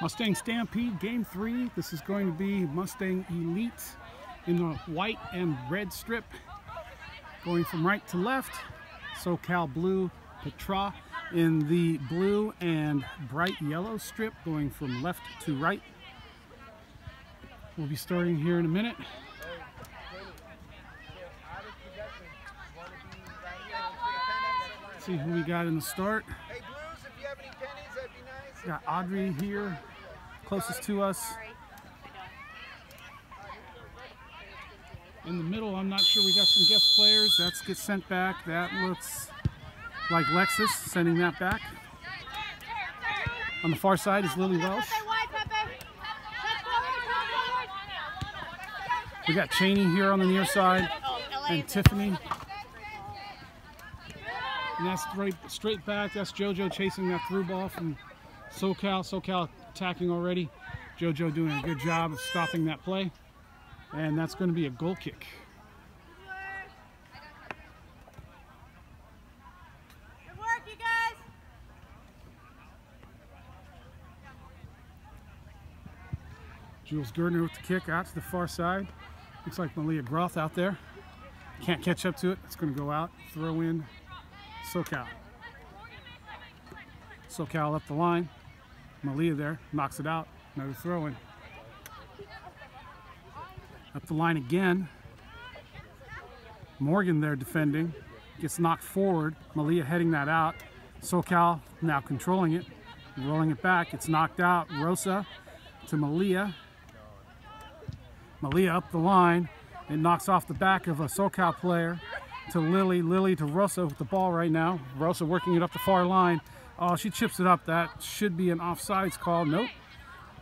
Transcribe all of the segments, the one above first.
Mustang Stampede Game 3. This is going to be Mustang Elite in the white and red strip. Going from right to left. SoCal Blue Patraw in the blue and bright yellow strip, going from left to right. We'll be starting here in a minute. See who we got in the start. Hey Blues, if you have any pennies, that'd be nice. Got Audrey here, closest to us. In the middle, I'm not sure, we got some guest players. That gets sent back. That looks like Lexus sending that back. On the far side is Lily Welsh. We got Cheney here on the near side and Tiffany. And that's straight back. That's JoJo chasing that through ball from SoCal. SoCal attacking already. JoJo doing a good job of stopping that play. And that's going to be a goal kick. Good work, you guys. Jules Gardner with the kick out to the far side. Looks like Malia Groth out there. Can't catch up to it. It's going to go out. Throw in SoCal. SoCal up the line. Malia there. Knocks it out. Another throw in. Up the line again. Morgan there defending. Gets knocked forward. Malia heading that out. SoCal now controlling it. Rolling it back. It's knocked out. Rosa to Malia. Malia up the line. It knocks off the back of a SoCal player to Lily. Lily to Rosa with the ball right now. Rosa working it up the far line. Oh, she chips it up. That should be an offsides call. Nope.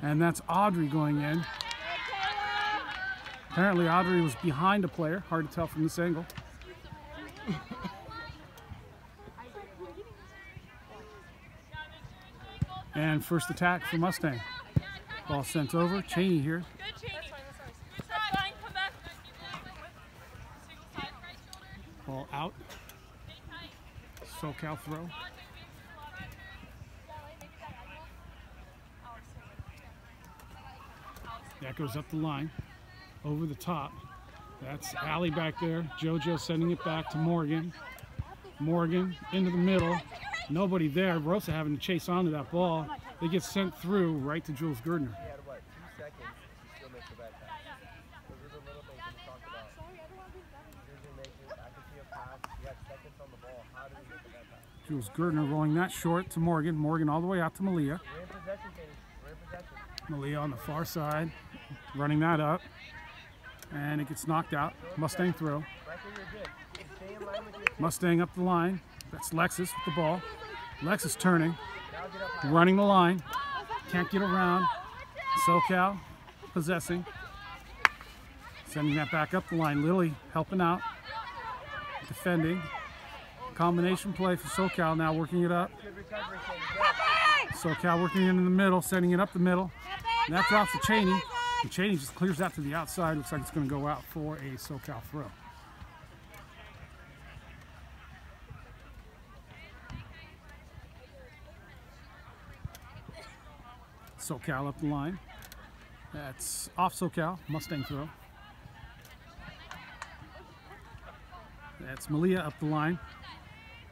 And that's Audrey going in. Apparently Audrey was behind a player. Hard to tell from this angle. And first attack for Mustang. Ball sent over. Cheney here. Ball out. SoCal throw. That goes up the line. Over the top. That's Allie back there. JoJo sending it back to Morgan. Morgan into the middle. Nobody there. Rosa having to chase onto that ball. It gets sent through right to Jules Gardner. Jules Gardner rolling that short to Morgan. Morgan all the way out to Malia. Malia on the far side. Running that up. And it gets knocked out. Mustang throw. Mustang up the line. That's Lexus with the ball. Lexus turning. Running the line. Can't get around. SoCal possessing. Sending that back up the line. Lily helping out. Defending. Combination play for SoCal now, working it up. SoCal working it in the middle, sending it up the middle. And that drops to Cheney. And Cheney just clears that to the outside. Looks like it's going to go out for a SoCal throw. SoCal up the line. That's off SoCal. Mustang throw. That's Malia up the line.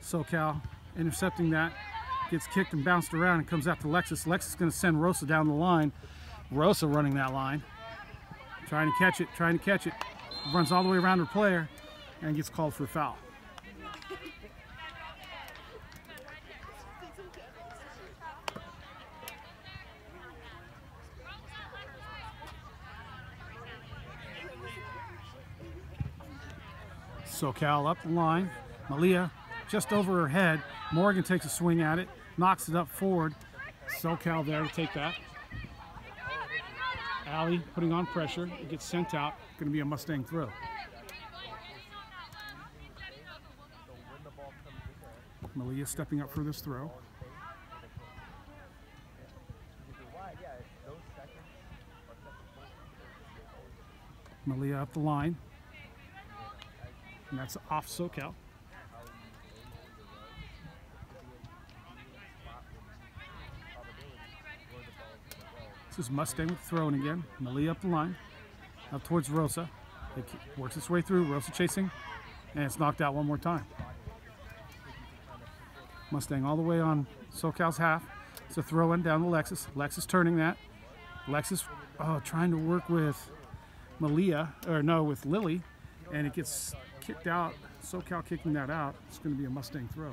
SoCal intercepting that. Gets kicked and bounced around and comes out to Lexus. Lexus is going to send Rosa down the line. Rosa running that line. Trying to catch it, trying to catch it. Runs all the way around her player and gets called for a foul. SoCal up the line. Malia just over her head. Morgan takes a swing at it, knocks it up forward. SoCal there to take that. Allie putting on pressure. It gets sent out. Going to be a Mustang throw. Malia stepping up for this throw. Malia up the line. And that's off SoCal. This is Mustang with the throwing again. Malia up the line, up towards Rosa. It works its way through. Rosa chasing, and it's knocked out one more time. Mustang all the way on SoCal's half. It's a throw in down to Lexus. Lexus turning that. Lexus trying to work with with Lily, and it gets kicked out. SoCal kicking that out. It's going to be a Mustang throw.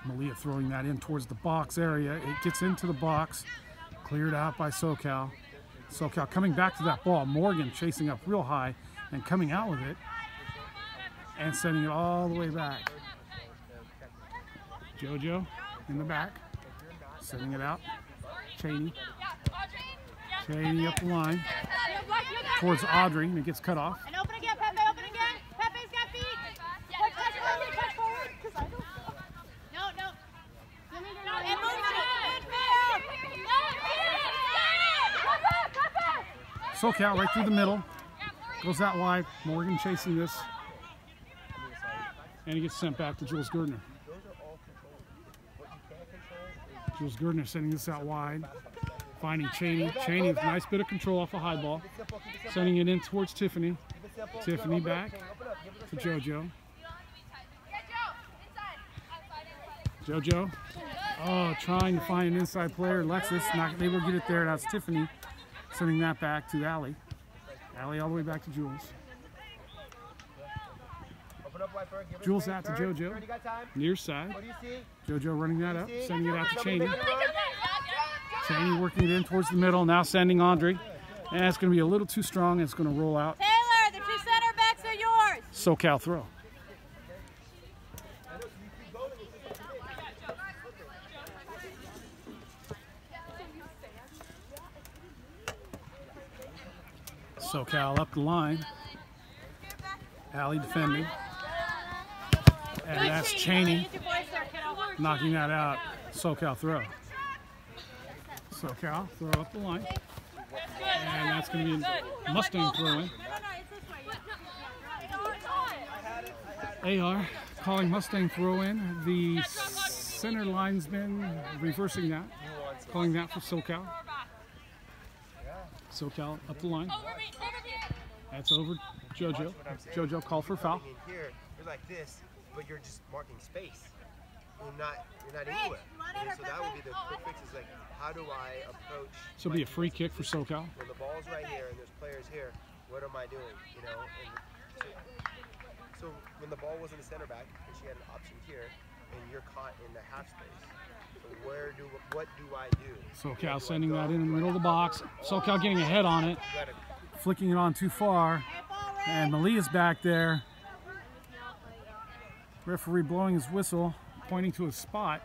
Malia throwing that in towards the box area. It gets into the box, cleared out by SoCal. SoCal coming back to that ball. Morgan chasing up real high and coming out with it and sending it all the way back. JoJo in the back, sending it out. Cheney up the line towards Audrey, and it gets cut off. And open again, Pepe, open again. Pepe's got feet. Touch forward. No. And move it. SoCal right through the middle. Goes that wide. Morgan chasing this. And he gets sent back to Jules Gardner. Jules Gardner sending this out wide. Finding Cheney. Cheney with a nice bit of control off a high ball. Sending it in towards Tiffany. Tiffany back to JoJo. JoJo. Trying to find an inside player. Lexus not able to get it there. That's Tiffany. Sending that back to Allie. Allie all the way back to Jules. Jules out to JoJo. Near side. JoJo running that up. Sending it out to Cheney. Cheney working it in towards the middle. Now sending Audrey. And it's going to be a little too strong. It's going to roll out. Taylor, the two center backs are yours. SoCal throw. SoCal up the line. Allie defending. And that's Cheney knocking that out. SoCal throw. SoCal throw up the line. And that's going to be a Mustang throw in. AR calling Mustang throw in. The center linesman reversing that. Calling that for SoCal. SoCal up the line. That's over JoJo. JoJo called for foul. Here, you're like this, but you're just marking space. You're not anywhere. So that would be the quick fix. Is like, how do I approach? So it'll be a free kick for SoCal. When the ball's right here and there's players here, what am I doing? You know. And so when the ball was in the center back and she had an option here, and you're caught in the half space. So what do I do? SoCal sending that in the middle of the box. SoCal getting a head on it. Flicking it on too far, and Malia's back there. Referee blowing his whistle, pointing to a spot.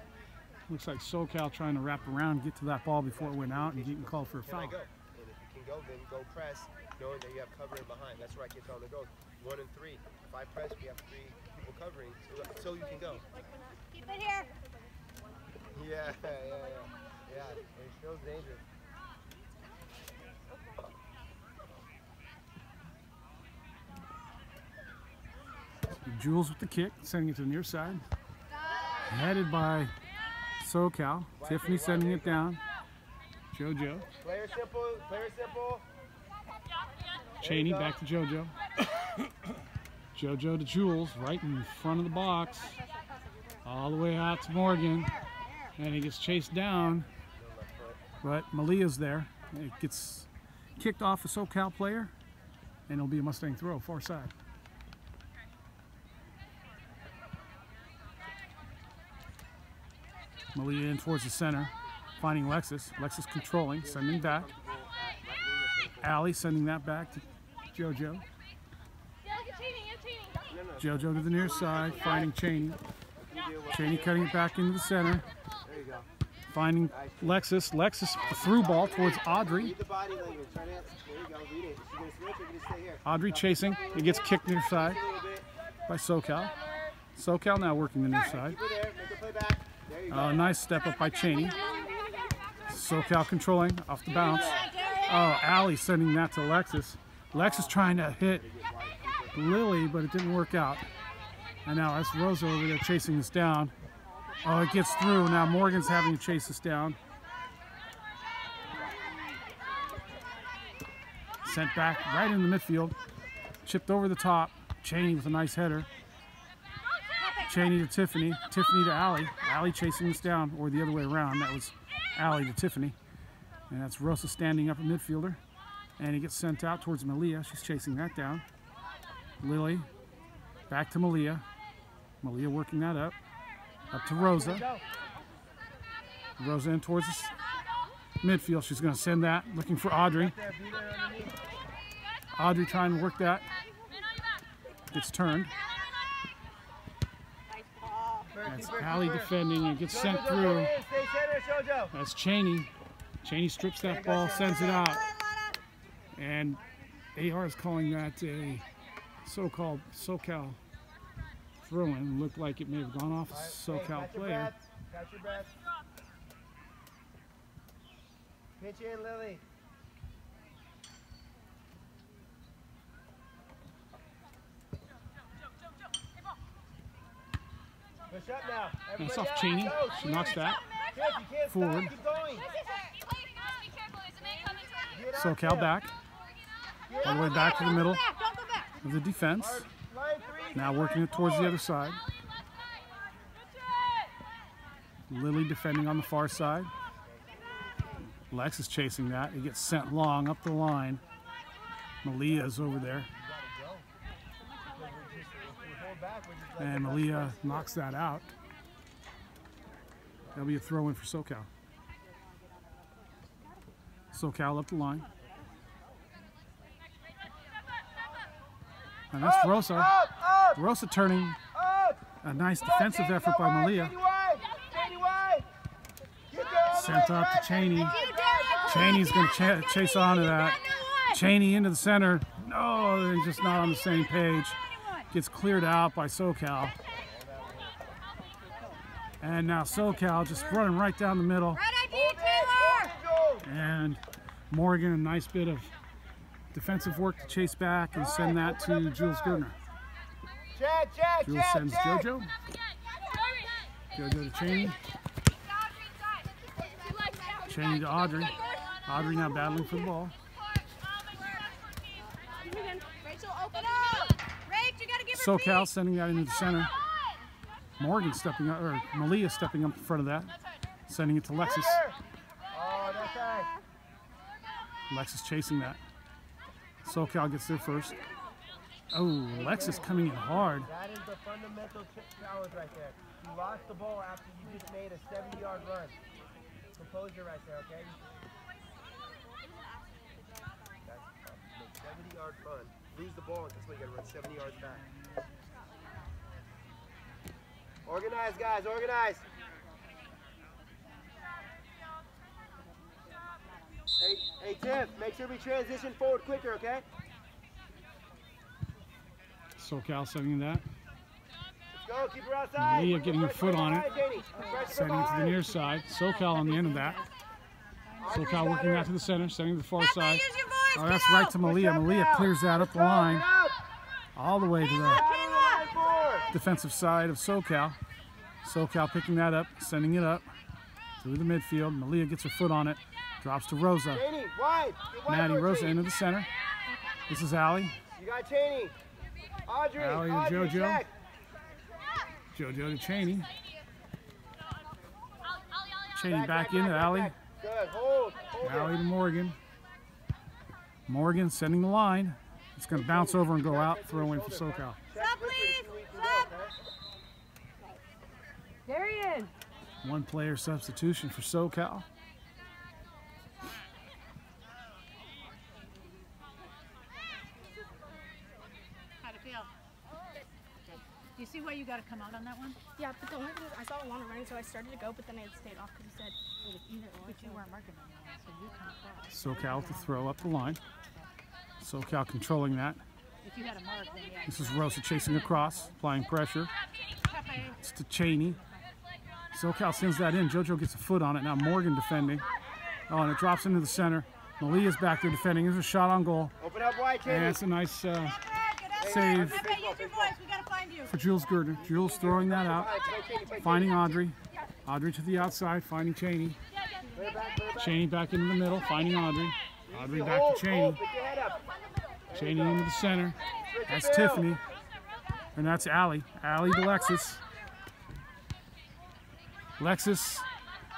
Looks like SoCal trying to wrap around and get to that ball before it went out and getting called for a foul. And if you can go, then go press, knowing that you have covering behind. That's where I keep telling them to go. 1 and 3. If I press, we have 3 people covering, so you can go. Keep it here. Yeah. It shows danger. Jules with the kick, sending it to the near side. Headed by SoCal. Tiffany sending it down. JoJo. Player simple. Cheney back to JoJo. JoJo to Jules, right in front of the box. All the way out to Morgan. And he gets chased down. But Malia's there. It gets kicked off a SoCal player. And it'll be a Mustang throw, far side. Malia in towards the center, finding Lexus. Lexus controlling, sending back. Allie sending that back to JoJo. JoJo to the near side, finding Cheney. Cheney cutting it back into the center. Finding Lexus. Lexus through ball towards Audrey. Audrey chasing. It gets kicked near side by SoCal. SoCal now working the near side. Nice step up by Cheney. SoCal controlling off the bounce. Allie sending that to Lexus. Lexus trying to hit Lily, but it didn't work out. And now that's Rosa over there chasing this down. Oh, it gets through. Now Morgan's having to chase this down. Sent back right in the midfield. Chipped over the top. Cheney with a nice header. Cheney to Tiffany. Tiffany to Allie. Allie chasing this down, or the other way around. That was Allie to Tiffany. And that's Rosa standing up a midfielder. And he gets sent out towards Malia. She's chasing that down. Lily. Back to Malia. Malia working that up. Up to Rosa. Rosa in towards the midfield. She's going to send that. Looking for Audrey. Audrey trying to work that. Gets turned. That's Allie defending and gets sent through. That's Cheney. Cheney strips that ball, sends it out. And AR is calling that a so-called SoCal throw-in. Looked like it may have gone off a SoCal player. Catch your breath. Pitch in, Lily. Push up now. That's off Cheney. She knocks that forward. SoCal back. All the way back to the middle of the defense. Now working it towards the other side. Lily defending on the far side. Lex is chasing that. He gets sent long up the line. Malia's over there. And Malia knocks that out. That'll be a throw-in for SoCal. SoCal up the line. And that's Rosa. Rosa turning a nice defensive effort by Malia. Sent up to Cheney. Cheney's going to chase onto that. Cheney into the center. No, they're just not on the same page. Gets cleared out by SoCal. And now SoCal just running right down the middle. And Morgan, a nice bit of defensive work to chase back and send that to Jules Gardner. Jules sends JoJo. JoJo to Cheney. Cheney to Audrey. Audrey now battling for the ball. SoCal sending that into the center. Morgan stepping up, or Malia stepping up in front of that. Sending it to Lexus. Lexus chasing that. SoCal gets there first. Oh, Lexus coming in hard. That is the fundamental challenge right there. You lost the ball after you just made a 70-yard run. Composure right there, okay? That's a 70-yard run. Lose the ball, and that's why you gotta run 70 yards back. Organize, guys, organize. Hey, Tiff, make sure we transition forward quicker, okay? SoCal sending that. Let's go, keep her outside. Malia getting her foot on it. Sending it to the near side. SoCal on the end of that. SoCal working that to the center, sending to the far side. Oh, that's right to Malia. Malia clears that up the line. All the way to the defensive side of SoCal. SoCal picking that up, sending it up through the midfield. Malia gets her foot on it. Drops to Rosa. Maddie Rosa into the center. This is Allie. You got Cheney. Audrey. Allie to JoJo. JoJo to Cheney. Cheney back into Allie. Good. Hold Allie to Morgan. Morgan sending the line. It's going to bounce over and go out. Throw in for SoCal. Stop, please. Stop. Darian. One player substitution for SoCal. How'd it feel? Do you see why you got to come out on that one? Yeah, but the only thing is I saw a lot of running, so I started to go, but then I had stayed off because he said But you weren't marking anyone, so you come across. SoCal to throw up the line. SoCal controlling that. If you had a mark, then yeah. This is Rosa chasing across, applying pressure. It's to Cheney. SoCal sends that in. JoJo gets a foot on it. Now Morgan defending. Oh, and it drops into the center. Malia's back there defending. There's a shot on goal. Open up wide, Cheney. And it's a nice Save Pepe, use your voice. We gotta find you. for Jules Gardner. Jules throwing that out, finding Audrey. Audrey to the outside, finding Cheney. Cheney back into the middle, finding Audrey. Audrey back to Cheney. Cheney into the center. That's Tiffany. And that's Allie. Allie to Lexus. Lexus,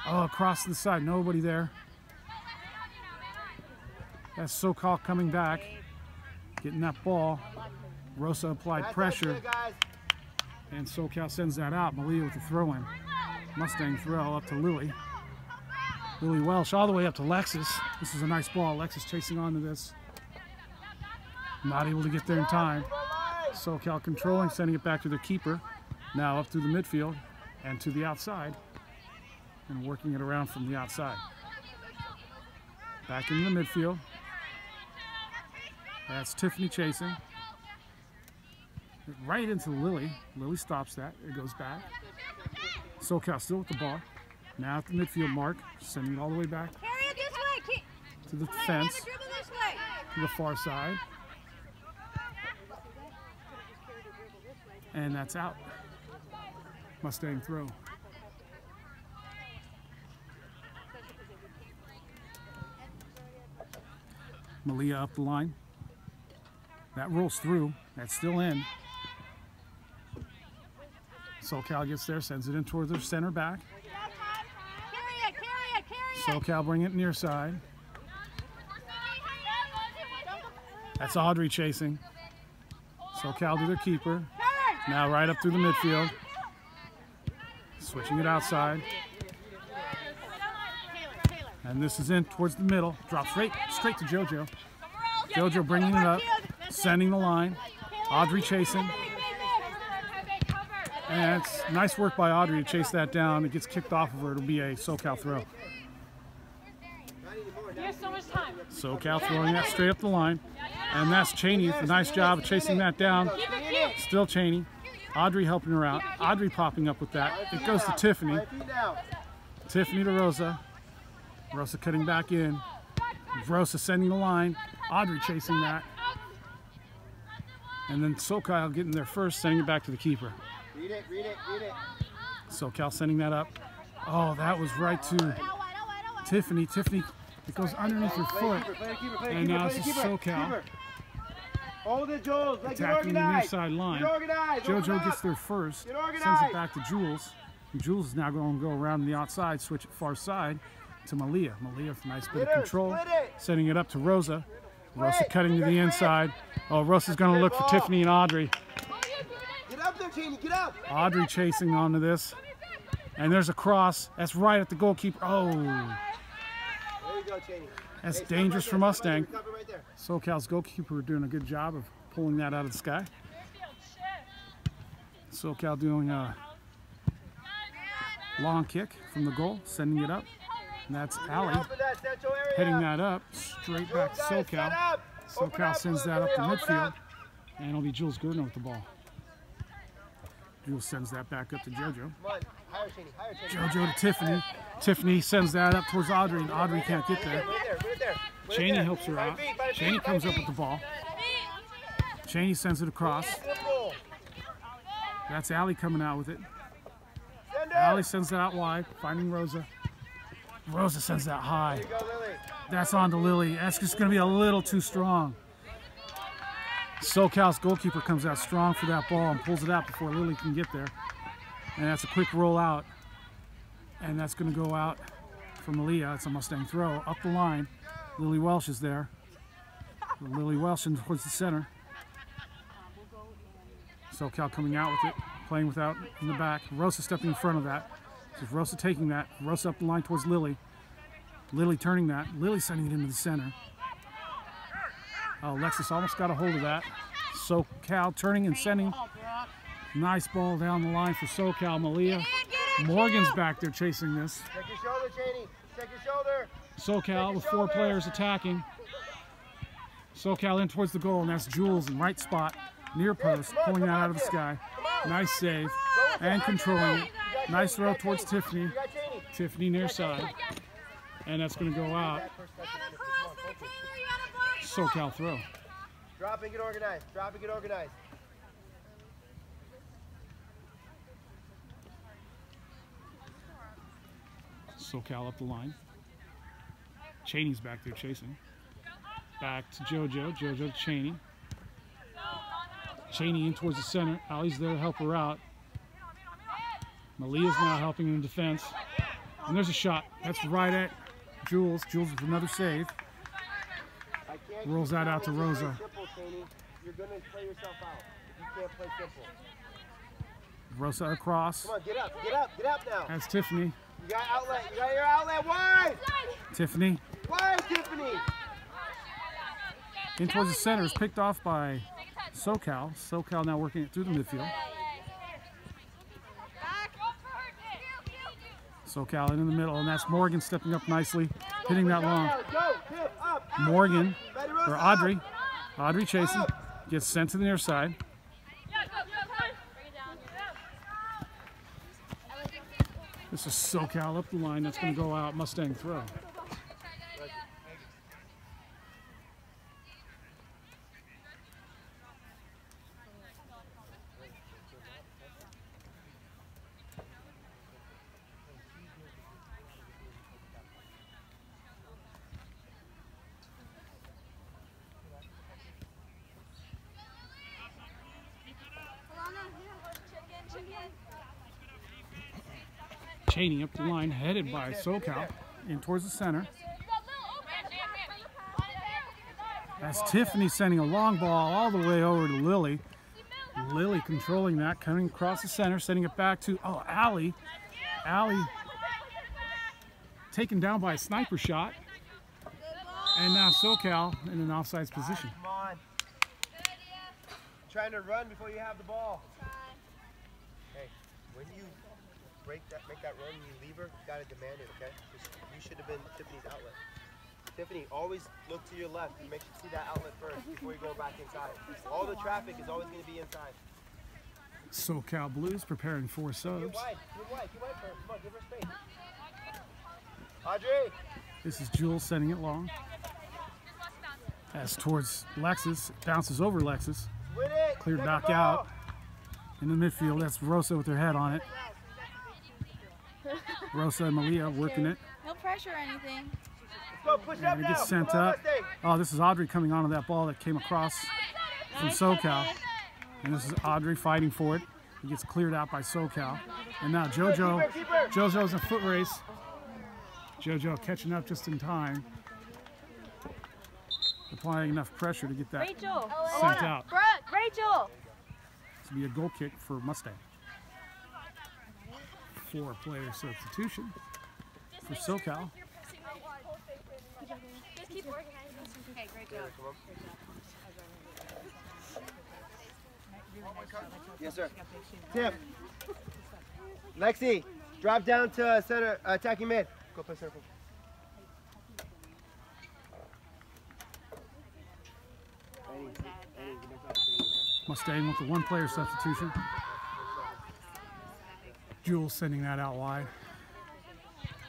across to the side, nobody there. That's SoCal coming back, getting that ball. Rosa applied pressure, and SoCal sends that out. Malia with the throw-in. Mustang throw up to Lily. Lily Welsh all the way up to Lexus. This is a nice ball. Lexus chasing onto this. Not able to get there in time. SoCal controlling, sending it back to their keeper. Now up through the midfield and to the outside. And working it around from the outside. Back into the midfield. That's Tiffany chasing. Right into Lily. Lily stops that. It goes back. SoCal still with the ball. Now at the midfield mark. Sending it all the way back Carry it this way. to the fence. Have a dribble this way. To the far side. And that's out. Mustang throw. Malia up the line. That rolls through. That's still in. SoCal gets there, sends it in towards their center back. Carry it. SoCal bring it near side. That's Audrey chasing. SoCal to their keeper. Now right up through the midfield. Switching it outside. And this is in towards the middle. Drops straight to JoJo. JoJo bringing it up. Sending the line. Audrey chasing. And it's nice work by Audrey to chase that down. It gets kicked off of her. It'll be a SoCal throw. Here's so much time. SoCal throwing that straight up the line. And that's Cheney. A nice job of chasing that down. Still Cheney. Audrey helping her out. Audrey popping up with that. It goes to Tiffany. Tiffany to Rosa. Rosa cutting back in. Rosa sending the line. Audrey chasing that. And then SoCal getting there first, sending it back to the keeper. Read it. SoCal sending that up. Oh, that was right to Tiffany. Tiffany, it goes underneath her foot. And now this is SoCal Hold it, Jules. attacking the near side line. JoJo gets there first, sends it back to Jules. And Jules is now going to go around the outside, switch it far side to Malia. Malia, nice bit of control, sending it up to Rosa. Rosa cutting to the inside. Oh, Rosa's going to look for Tiffany and Audrey. Get up there, Cheney. Get up. Audrey chasing onto this. And there's a cross. That's right at the goalkeeper. Oh, There you go, Cheney. that's Hey, dangerous for Mustang. Cover right there. SoCal's goalkeeper doing a good job of pulling that out of the sky. SoCal doing a long kick from the goal, sending it up. And that's Allie Open that central area. heading that up straight back to SoCal. SoCal sends that up the midfield. And it'll be Jules Gardner with the ball. Jules sends that back up to JoJo. Come on. Higher, Cheney. Higher, Cheney. JoJo to Tiffany. Tiffany sends that up towards Audrey, and Audrey can't get there. Right there. Cheney helps her out. Cheney comes up with the ball. Cheney sends it across. That's Allie coming out with it. Allie sends that out wide, finding Rosa. Rosa sends that high. There you go, Lily. That's on to Lily. That's just going to be a little too strong. SoCal's goalkeeper comes out strong for that ball and pulls it out before Lily can get there. And that's a quick roll out. And that's going to go out for Malia. It's a Mustang throw up the line. Lily Welsh is there. Lily Welsh in towards the center. SoCal coming out with it, playing without in the back. Rosa stepping in front of that. So Rosa taking that. Rosa up the line towards Lily. Lily turning that. Lily sending it into the center. Oh, Alexis almost got a hold of that. SoCal turning and sending. Nice ball down the line for SoCal. Malia. Morgan's back there chasing this. Check your shoulder, Cheney. Check your shoulder. SoCal with 4 players attacking. SoCal in towards the goal, and that's Jules in right spot, near post, pulling that out of the sky. Nice save and controlling it. Nice throw towards Tiffany. You got Cheney. Tiffany near side. And that's going to go out. SoCal throw. Drop and get organized. Drop and get organized. SoCal up the line. Cheney's back there chasing. Back to JoJo. JoJo to Cheney. Cheney in towards the center. Allie's there to help her out. Malia's now helping in defense. And there's a shot. That's right at Jules. Jules with another save. Rolls that out to Rosa. You're going to play yourself out. You can't play simple. Rosa across. Come on, get up, get up, get up now. That's Tiffany. You got outlet, you got your outlet wide. Tiffany. Wide, Tiffany. In towards the center is picked off by SoCal. SoCal now working it through the midfield. SoCal in the middle, and that's Morgan stepping up nicely, hitting that long. Morgan, or Audrey. Audrey chasing, gets sent to the near side. This is SoCal up the line. That's going to go out. Mustang throw. Cheney up the line, headed by SoCal, in towards the center. That's Tiffany sending a long ball all the way over to Lily. Lily controlling that, coming across the center, sending it back to, Allie. Allie taken down by a sniper shot. And now SoCal in an offsides position. Come on. Trying to run before you have the ball. Hey, when you make that run, you leave her, you gotta demand it, okay? You should have been Tiffany's outlet. Tiffany, always look to your left and make sure you see that outlet first before you go back inside. All the traffic is always gonna be inside. SoCal Blues preparing for subs. Get wide for her. Come on, give her space. Audrey! This is Jules sending it long. As towards Lexus, bounces over Lexus. Cleared back out. In the midfield, that's Rosa with her head on it. Rosa and Malia working it. No pressure or anything. Go, push up And it now. gets sent Come on, up. Mustang. Oh, this is Audrey coming onto that ball that came across from SoCal. And this is Audrey fighting for it. It gets cleared out by SoCal. And now JoJo's in a foot race. JoJo catching up just in time. Applying enough pressure to get that sent out. Rachel! This will be a goal kick for Mustang. 4-player substitution for SoCal. Just keep organizing. Okay, great job. Yes, sir. Tiff. Lexi, drop down to center, attacking mid. Go play circle. Mustang with the 1-player substitution. Jules sending that out wide.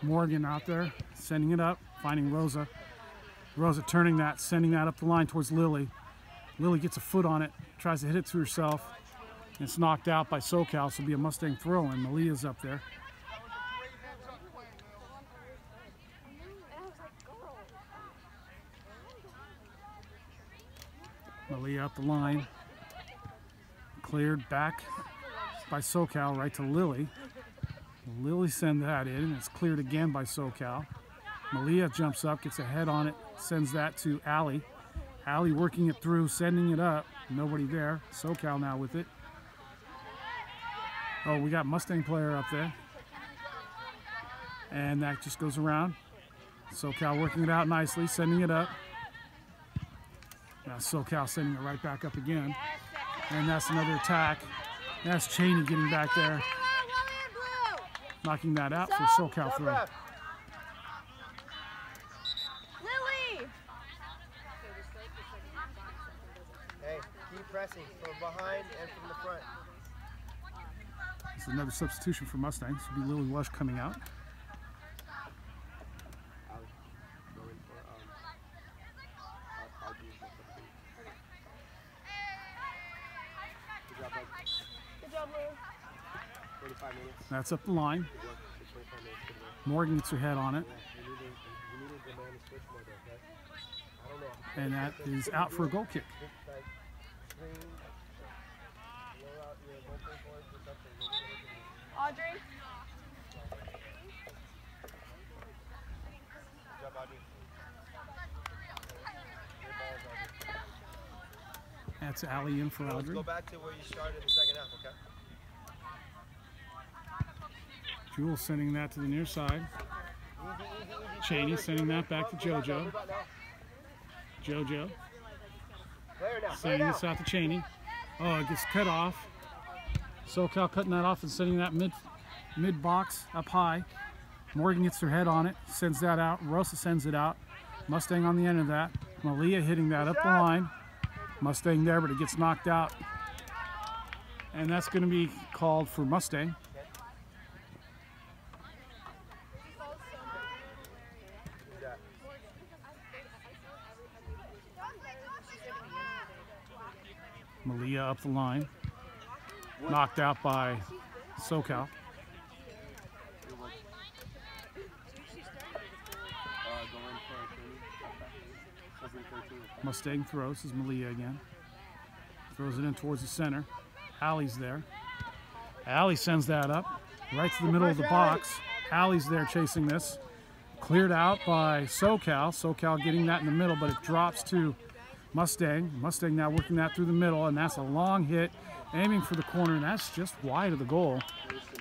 Morgan out there, sending it up, finding Rosa. Rosa turning that, sending that up the line towards Lily. Lily gets a foot on it, tries to hit it to herself. And it's knocked out by SoCal, so it'll be a Mustang throw, and Malia's up there. Malia up the line. Cleared back by SoCal right to Lily. Lily sends that in, and it's cleared again by SoCal. Malia jumps up, gets a head on it, sends that to Allie. Allie working it through, sending it up. Nobody there. SoCal now with it. Oh, we got Mustang player up there. And that just goes around. SoCal working it out nicely, sending it up. Now SoCal sending it right back up again. And that's another attack. That's Cheney getting back there. Knocking that out for SoCal throw. Lily! Hey, keep pressing from behind and from the front. This is another substitution for Mustang. This will be Lily Lush coming out. job, Lou. 45 minutes. That's up the line. Good work. 25 minutes. Good work. Morgan gets her head on it. Yeah, you needed the man to switch more though, okay? I don't know. And that is out for a goal kick. Just like scream, blow out your vocal cords or something. Audrey. Good job, Audrey. Good balls, Audrey. That's Allie in for Let's Audrey. go back to where you started in the second half, okay? Jewel sending that to the near side. Cheney sending that back to JoJo. JoJo sending this out to Cheney. Oh, it gets cut off. SoCal cutting that off and sending that mid box up high. Morgan gets her head on it, sends that out. Rosa sends it out. Mustang on the end of that. Malia hitting that up the line. Mustang there, but it gets knocked out. And that's going to be called for Mustang. Malia up the line. Knocked out by SoCal. Mustang throws. This is Malia again. Throws it in towards the center. Allie's there. Allie sends that up right to the middle of the box. Allie's there chasing this. Cleared out by SoCal. SoCal getting that in the middle, but it drops to Mustang. Mustang now working that through the middle, and that's a long hit, aiming for the corner, and that's just wide of the goal.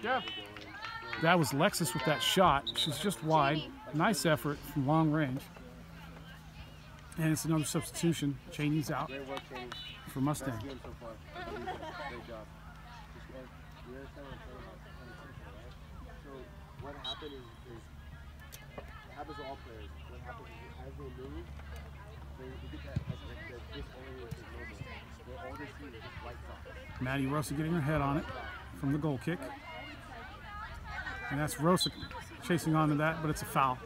Yeah. That was Lexus with that shot. She's just wide. Nice effort from long range. And it's another substitution. Cheney's out Great work, Cheney. for Mustang. Best game so far. Great job. You understand what I'm saying about penetration, right? So what happened is it happens to all players. What happens is as they move, they get that disoriented moment where all they see is just white socks. Maddie Rosa getting her head on it from the goal kick. And that's Rosa chasing onto that, but it's a foul.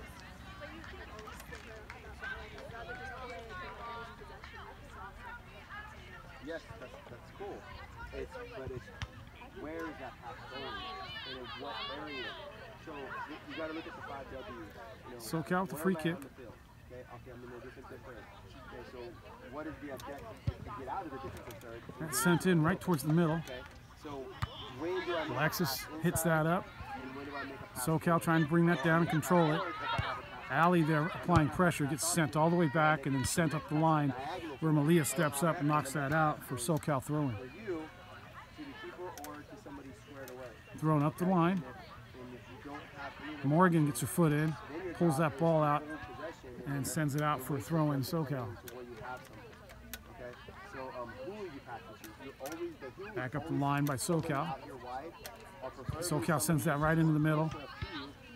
Yes, that's cool. But it's where is that pass going and in what area? So you got to look at the 5 W's. You know, SoCal with the free where am I kick. on the field? Okay, I'm in a different third. Okay, so what is the objective to get out of the different third? That's sent in right towards the middle. Okay, so when do I make a Alexis pass hits inside, that up. and when do I make a pass SoCal trying to bring that down and control it. forward if I have a pass Allie there applying pressure, gets sent all the way back and then sent up the line where Malia steps up and knocks that out for SoCal throwing. for you to the keeper or to somebody squared away? Thrown up the line. And if you don't have either, Morgan gets her foot in, then your pulls job that is ball to out hold possession and sends it out for a throw in SoCal. to where you have something. Okay, so who are you passing to? You're always the who is Back up the always line by somebody SoCal. out here wide, or preferably SoCal sends that right into the middle. somebody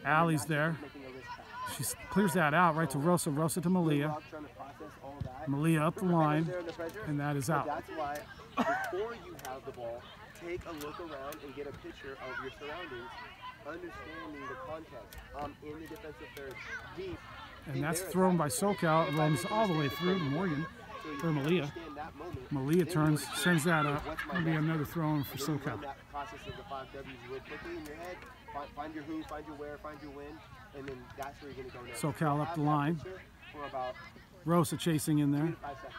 who Allie's there. making a risk pass. She clears that out right to Rosa. Rosa to Malia. Rob trying to process all that. Malia up the line, There under pressure. and that is So out. that's why before you have the ball, take a look around and get a picture of your surroundings, understanding the context. In the defensive third, deep. And that's thrown by SoCal. It runs all the way through to Morgan for Malia. Malia turns, sends that up. It'll be another throw in for SoCal. That process of the 5 W's real quickly in your head. Find your who, find your where, find your when, and then that's where you're going to go next. SoCal up Have the that line. picture for about Rosa chasing in 3 there. to 5 seconds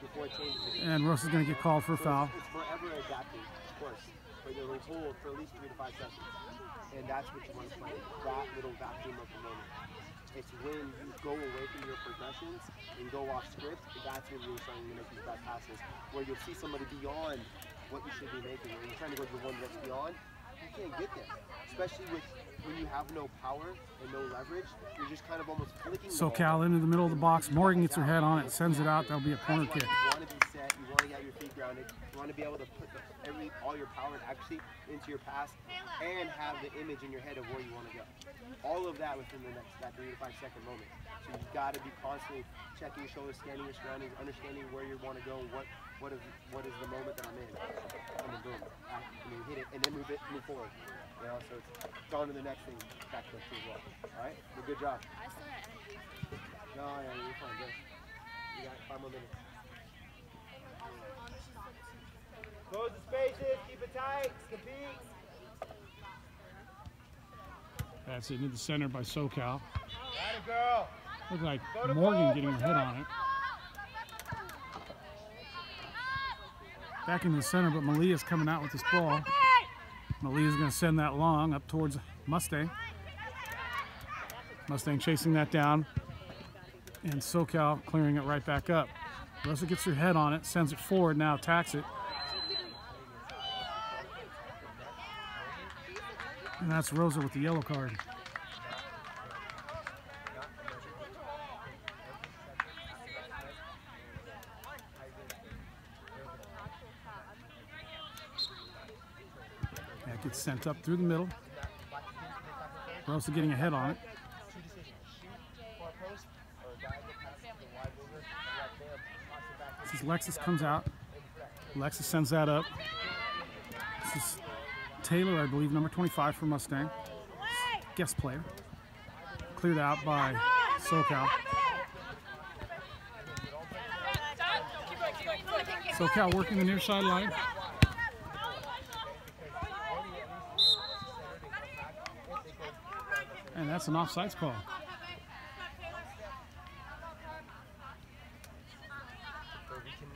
before it changes. And Rosa's going to get called for a foul. It's forever adapting, of course, but you'll hold for at least 3 to 5 seconds. And that's what you want to play, that little vacuum of the moment. It's when you go away from your progressions and go off script, that's when you're starting to make these bad passes, where you'll see somebody beyond what you should be making. When you're trying to go to the one that's beyond, you can't get there. Especially when you have no power and no leverage, you're just kind of almost flicking the ball. SoCal into the middle of the box. Morgan gets her head on it, sends it out. That'll be a corner kick. You want to be set, you want to get your feet grounded, you want to be able to put all your power actually into your pass and have the image in your head of where you want to go. All of that within that 3 to 5 second moment. So you've got to be constantly checking your shoulders, scanning your surroundings, understanding where you want to go, what is the moment that I'm in, and then boom, hit it, and then move forward. You know, so it's on to the next thing, back to as well. All right, well, good job. I still got energy. No, yeah, you're fine, bro. You got 5 more minutes. Close the spaces, keep it tight, compete. That's it into the center by SoCal. Got it, girl. Looked like Morgan getting her head on it. Back into the center, but Malia's coming out with this ball. Malia's going to send that long up towards Mustang. Mustang chasing that down. And SoCal clearing it right back up. Rosa gets her head on it, sends it forward, now attacks it. And that's Rosa with the yellow card. That gets sent up through the middle. Rosa getting a head on it. This is Lexus comes out. Lexus sends that up. This is Taylor, I believe, number 25 for Mustang. Guest player. Cleared out by SoCal. SoCal working the near sideline. And that's an offsides call.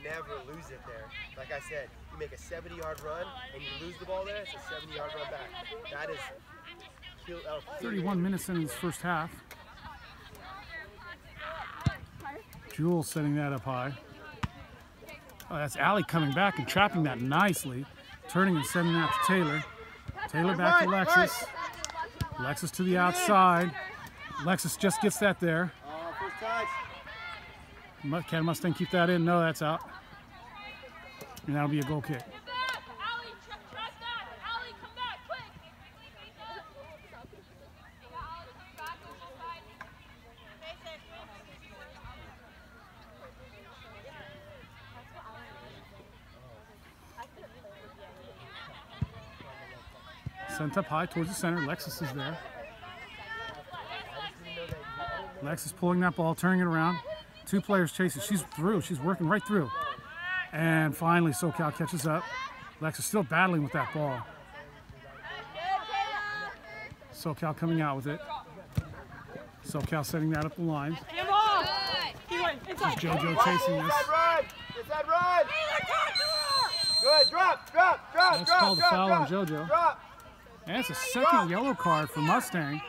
Never lose it there. Like I said, you make a 70-yard run and you lose the ball there, it's a 70-yard run back. That is 31 minutes in his first half. Jewel setting that up high. Oh, that's Allie coming back and trapping that nicely. Turning and sending that to Taylor. Taylor back to Lexus. Lexus to the outside. Lexus just gets that there. first touch. Can Mustang keep that in? No, that's out. And that'll be a goal kick. Sent up high towards the center. Lexus is there. Lexus pulling that ball, turning it around. Two players chasing. She's through. She's working right through. And finally, SoCal catches up. Lexus still battling with that ball. SoCal coming out with it. SoCal setting that up the line. This is JoJo chasing this. Inside run! Good, drop! That's called a foul on JoJo. And it's a second yellow card for Mustang.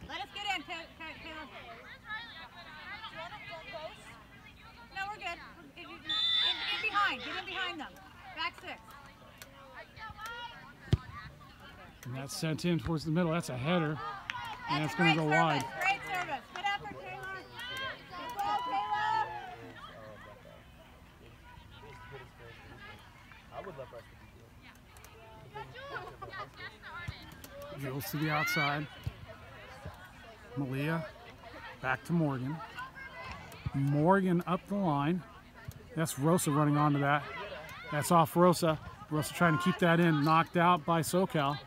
Let us get in, Taylor. No, we're good. In behind. Get in behind them. Back six. And that's sent in towards the middle. That's a header. And That's it's going to go wide. Great service. Good effort, Taylor. Good ball, Taylor. I would love us to be good. Jules to the outside. Malia back to Morgan. Morgan up the line. That's Rosa running onto that. That's off Rosa. Rosa trying to keep that in. Knocked out by SoCal.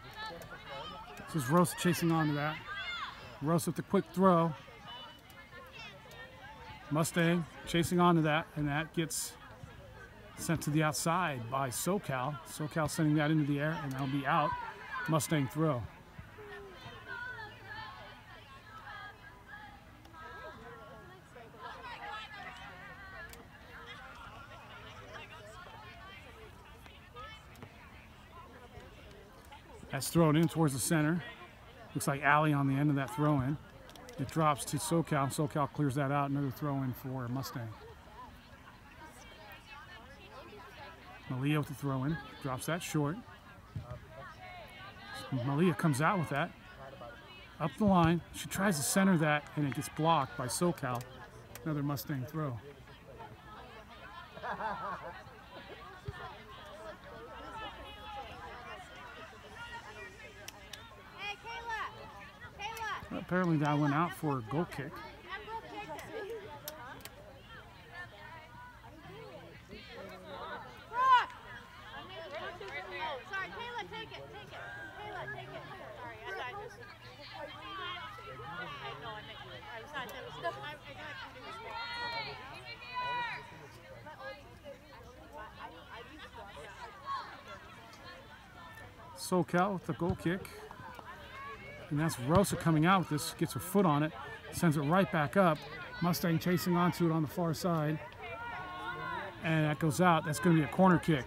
This is Rosa chasing onto that. Rosa with the quick throw. Mustang chasing onto that, and that gets sent to the outside by SoCal. SoCal sending that into the air, and that'll be out. Mustang throw. That's thrown in towards the center. Looks like Allie on the end of that throw in. It drops to SoCal. SoCal clears that out. Another throw in for Mustang. Malia with the throw in. Drops that short. Malia comes out with that. Up the line. She tries to center that, and it gets blocked by SoCal. Another Mustang throw. Apparently that went out for a goal kick. Sorry, Kayla, take it. Kayla, take it. Sorry, I just... I know, SoCal with the goal kick. And that's Rosa coming out with this, gets her foot on it, sends it right back up. Mustang chasing onto it on the far side. And that goes out. That's going to be a corner kick.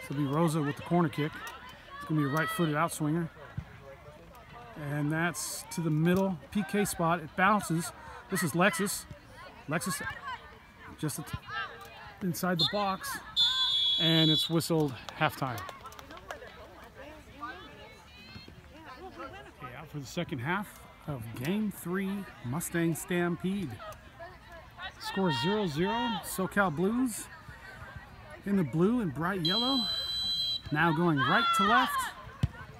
This will be Rosa with the corner kick. It's going to be a right-footed outswinger. And that's to the middle PK spot. It bounces. This is Lexus. Lexus just inside the box. And it's whistled halftime. Okay, out for the second half of Game 3 Mustang Stampede. Score 0-0. SoCal Blues in the blue and bright yellow. Now going right to left.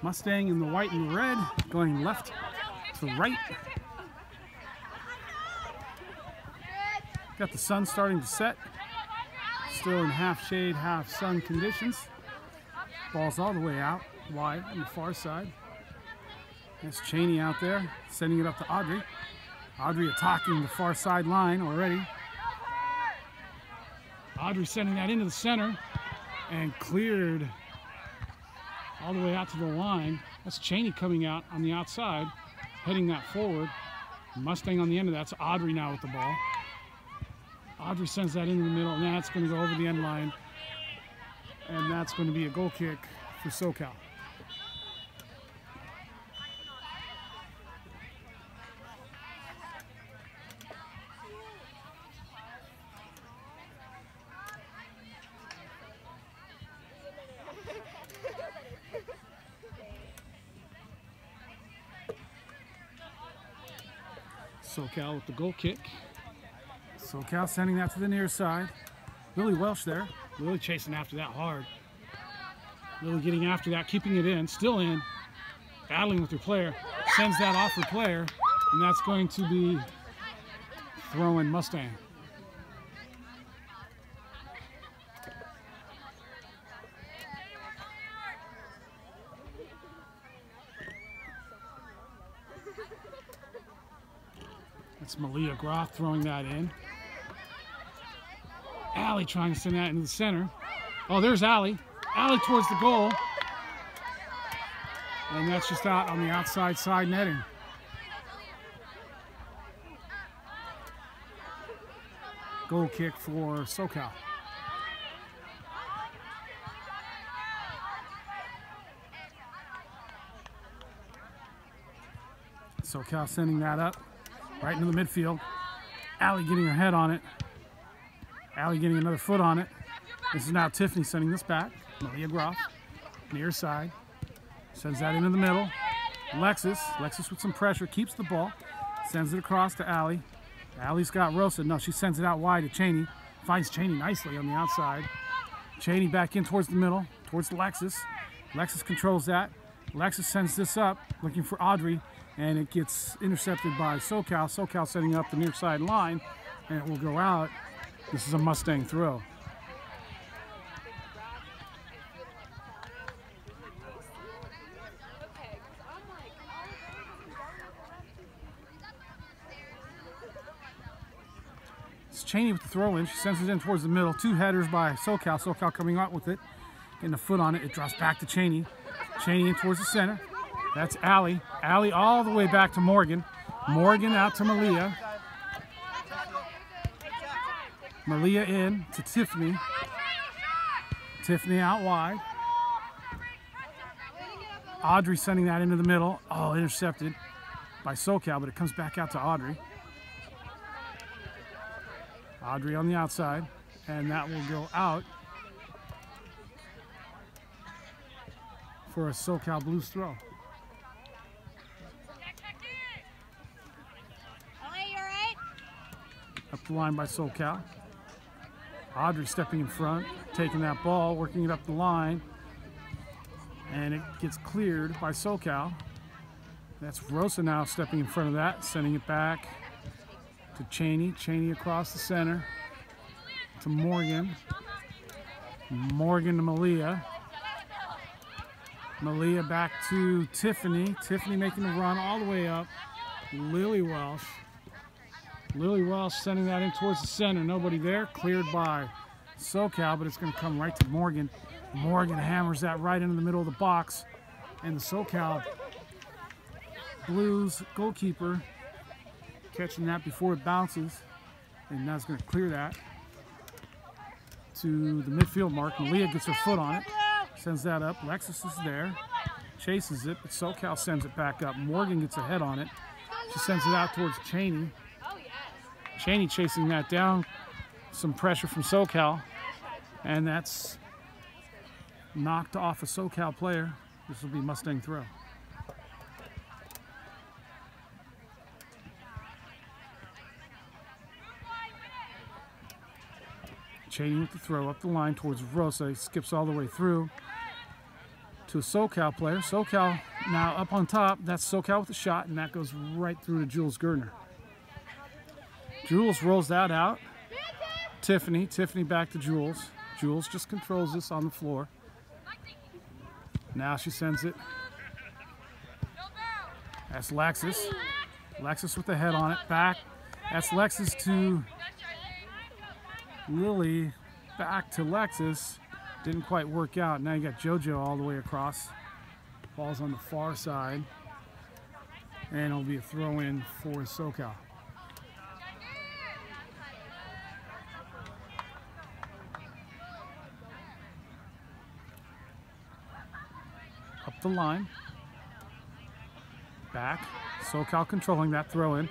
Mustang in the white and red, going left to right. Got the sun starting to set. Still in half shade, half sun conditions. Ball's all the way out, wide on the far side. There's Cheney out there, sending it up to Audrey. Audrey attacking the far side line already. Audrey sending that into the center and cleared all the way out to the line. That's Cheney coming out on the outside, heading that forward. Mustang on the end of that. It's Audrey now with the ball. Audrey sends that into the middle, and that's going to go over the end line. And that's going to be a goal kick for SoCal. SoCal with the goal kick. SoCal sending that to the near side. Lily Welsh there. Lily chasing after that hard. Lily getting after that, keeping it in, still in. Battling with her player. Sends that off her player. And that's going to be throwing Mustang. That's Malia Groff throwing that in. Allie trying to send that into the center. Oh, there's Allie. Allie towards the goal. And that's just out on the outside side netting. Goal kick for SoCal. SoCal sending that up. Right into the midfield. Allie getting her head on it. Allie getting another foot on it. This is now Tiffany sending this back. Malia Groff, near side. Sends that into the middle. Lexus with some pressure, keeps the ball. Sends it across to Allie. Allie's got Rosa. No, she sends it out wide to Cheney. Finds Cheney nicely on the outside. Cheney back in towards the middle, towards Lexus. Lexus controls that. Lexus sends this up, looking for Audrey. And it gets intercepted by SoCal. SoCal setting up the near side line, and it will go out. This is a Mustang throw. It's Cheney with the throw in. She sends it in towards the middle. Two headers by SoCal. SoCal coming out with it, getting a foot on it. It drops back to Cheney. Cheney in towards the center. That's Allie. Allie all the way back to Morgan. Morgan out to Malia. Malia in to Tiffany. Tiffany out wide. Audrey sending that into the middle. Oh, intercepted by SoCal, but it comes back out to Audrey. Audrey on the outside, and that will go out for a SoCal Blues throw. Up the line by SoCal. Audrey stepping in front, taking that ball, working it up the line, and it gets cleared by SoCal. That's Rosa now stepping in front of that, sending it back to Cheney. Cheney across the center to Morgan. Morgan to Malia. Malia back to Tiffany. Tiffany making the run all the way up. Lily Welsh. Lily Welsh sending that in towards the center. Nobody there. Cleared by SoCal, but it's going to come right to Morgan. Morgan hammers that right into the middle of the box. And the SoCal Blues goalkeeper catching that before it bounces. And now it's going to clear that to the midfield mark. Malia gets her foot on it. Sends that up. Lexus is there. Chases it, but SoCal sends it back up. Morgan gets a head on it. She sends it out towards Cheney. Cheney chasing that down. Some pressure from SoCal. And that's knocked off a SoCal player. This will be Mustang throw. Cheney with the throw up the line towards Rosa. He skips all the way through to a SoCal player. SoCal now up on top. That's SoCal with the shot, and that goes right through to Jules Gardner. Jules rolls that out. Tiffany back to Jules. Jules just controls this on the floor. Now she sends it. That's Lexus. Lexus with the head on it. Back. That's Lexus to Lily. Back to Lexus. Didn't quite work out. Now you got JoJo all the way across. Ball's on the far side. And it'll be a throw in for SoCal. Up the line. Back. SoCal controlling that throw in.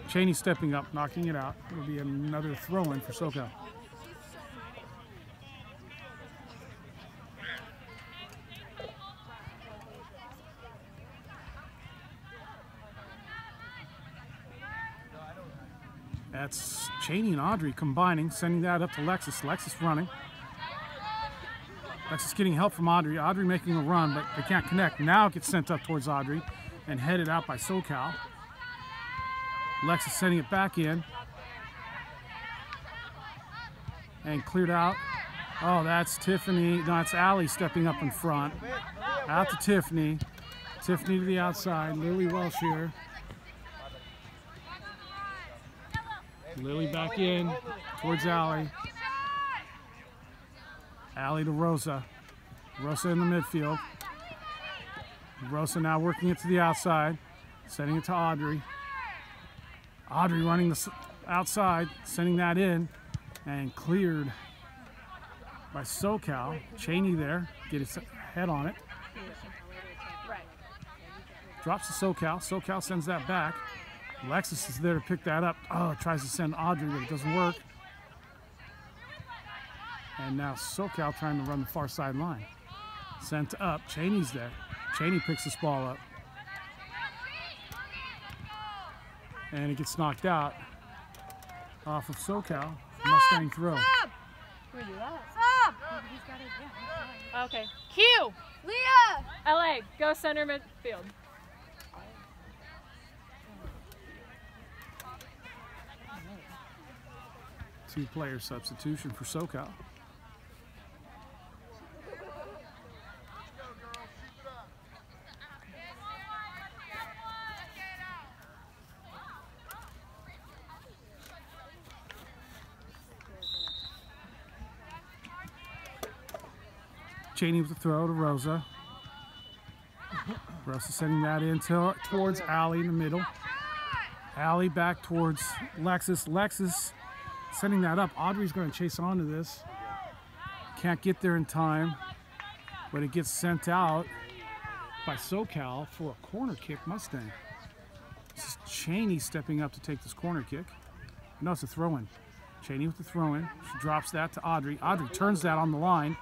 Cheney stepping up, knocking it out. It'll be another throw in for SoCal. That's Cheney and Audrey combining, sending that up to Lexus. Lexus running. Lexus getting help from Audrey. Audrey making a run, but they can't connect. Now it gets sent up towards Audrey and headed out by SoCal. Lexus sending it back in. And cleared out. Oh, that's Tiffany. No, it's Allie stepping up in front. Out to Tiffany. Tiffany to the outside. Lily Welsh here. Lily back in towards Allie. Allie to Rosa. Rosa in the midfield. Rosa now working it to the outside. Sending it to Audrey. Audrey running the outside. Sending that in. And cleared by SoCal. Cheney there. Get his head on it. Drops to SoCal. SoCal sends that back. Lexus is there to pick that up. Oh, tries to send Audrey, but it doesn't work. And now SoCal trying to run the far side line. Sent up. Cheney's there. Cheney picks this ball up. And it gets knocked out off of SoCal. Mustang throw. Okay. Q. Leah. LA. Go center midfield. Two-player substitution for SoCal. Cheney with the throw to Rosa. Rosa sending that in towards Allie in the middle. Allie back towards Lexus. Lexus sending that up. Audrey's going to chase onto this. Can't get there in time, but it gets sent out by SoCal for a corner kick Mustang. This is Cheney stepping up to take this corner kick. No, it's a throw-in. Cheney with the throw-in. She drops that to Audrey. Audrey turns that on the line.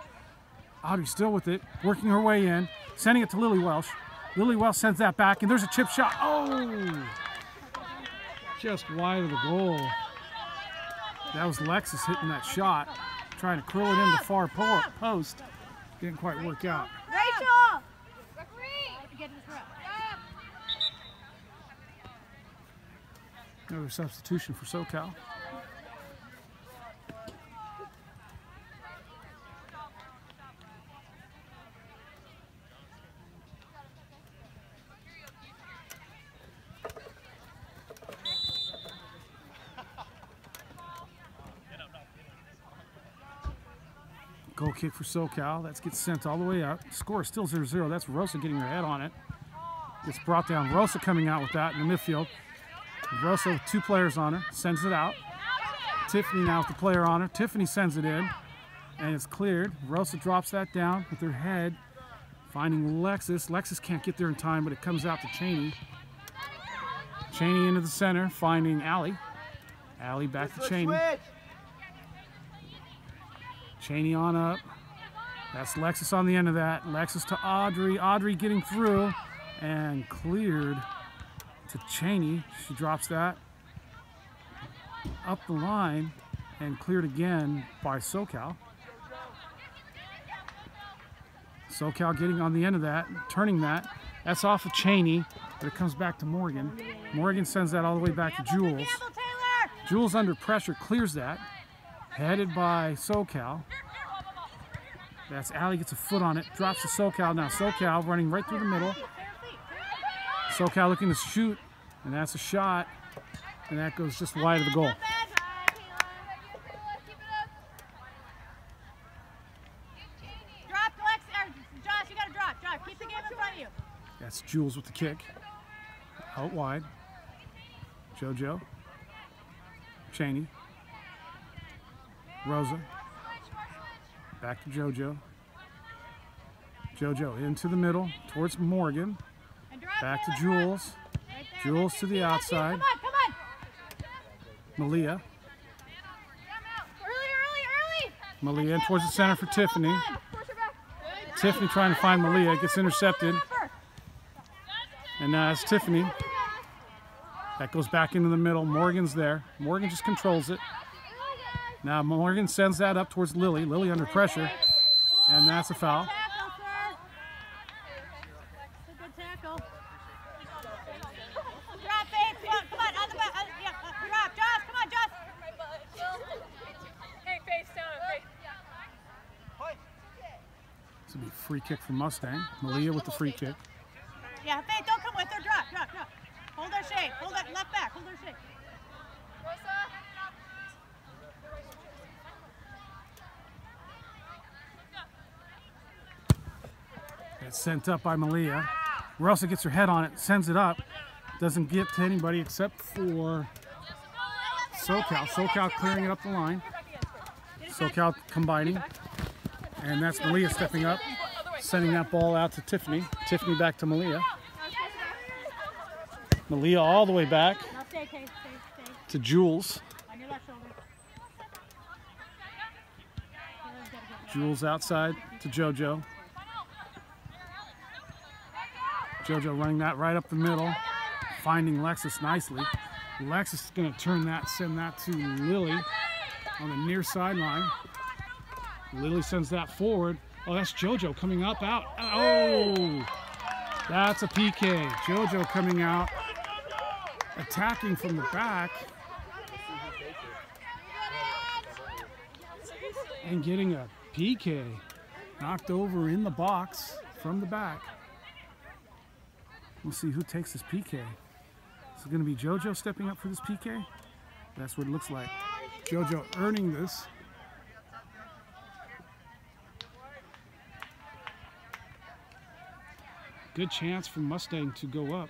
Audrey still with it, working her way in, sending it to Lily Welsh. Lily Welsh sends that back, and there's a chip shot. Oh! Just wide of the goal. That was Lexus hitting that shot, trying to curl it in the far post. Didn't quite work out. Rachel! Another substitution for SoCal. Goal kick for SoCal. That gets sent all the way up. Score is still 0-0. That's Rosa getting her head on it. Gets brought down. Rosa coming out with that in the midfield. Rosa with 2 players on her. Sends it out. Tiffany now with the player on her. Tiffany sends it in. And it's cleared. Rosa drops that down with her head. Finding Lexus. Lexus can't get there in time, but it comes out to Cheney. Cheney into the center. Finding Allie. Allie back to Cheney. Cheney on up. That's Lexus on the end of that. Lexus to Audrey. Audrey getting through and cleared to Cheney. She drops that up the line and cleared again by SoCal. SoCal getting on the end of that, turning that. That's off of Cheney, but it comes back to Morgan. Morgan sends that all the way back to Jules. Jules under pressure clears that. Headed by SoCal. That's Allie, gets a foot on it, drops to SoCal. Now SoCal running right through the middle. SoCal looking to shoot, and that's a shot, and that goes just wide of the goal. Josh, you gotta drop. Keep the game in front of you. That's Jules with the kick. Out wide. JoJo. Cheney. Rosa. Back to JoJo. JoJo into the middle towards Morgan. Back to Jules. Jules to the outside. Come on. Malia. Early. Malia in towards the center for Tiffany. Tiffany trying to find Malia. Gets intercepted. And now it's Tiffany. That goes back into the middle. Morgan's there. Morgan just controls it. Now Morgan sends that up towards Lily. Lily under pressure. And that's a foul. Good tackle. Drop, Faith. Come on, on the back. Drop, Josh. Come on, Josh. Hey, face down. This will be a free kick for Mustang. Malia with the free kick. Yeah, Faith, don't come with her. Drop. Hold her shape. Hold that left back. Hold her shape. It's sent up by Malia. Rosa gets her head on it, sends it up. Doesn't get to anybody except for SoCal. SoCal clearing it up the line. SoCal combining. And that's Malia stepping up, sending that ball out to Tiffany. Tiffany back to Malia. Malia all the way back to Jules. On your left shoulder. Jules outside to JoJo. JoJo running that right up the middle, finding Lexus nicely. Lexus is going to turn that, send that to Lily on the near sideline. Lily sends that forward. Oh, that's JoJo coming up out. Oh, that's a PK. JoJo coming out, attacking from the back, and getting a PK. Knocked over in the box from the back. We'll see who takes this PK. Is it going to be JoJo stepping up for this PK? That's what it looks like. JoJo earning this. Good chance for Mustang to go up.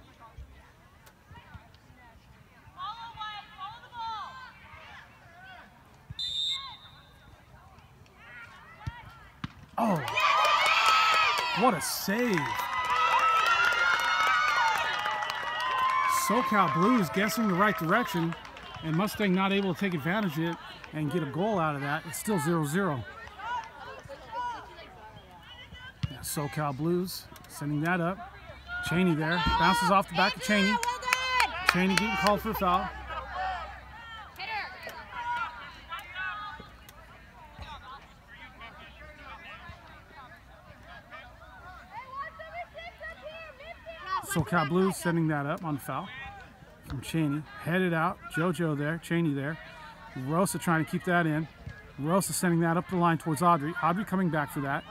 Oh, what a save. SoCal Blues guessing the right direction, and Mustang not able to take advantage of it and get a goal out of that. It's still 0-0. Yeah, SoCal Blues sending that up. Cheney there, bounces off the back of Cheney. Cheney getting called for a foul. SoCal Blues sending that up on foul from Cheney. Headed out. JoJo there. Cheney there. Rosa trying to keep that in. Rosa sending that up the line towards Audrey. Audrey coming back for that.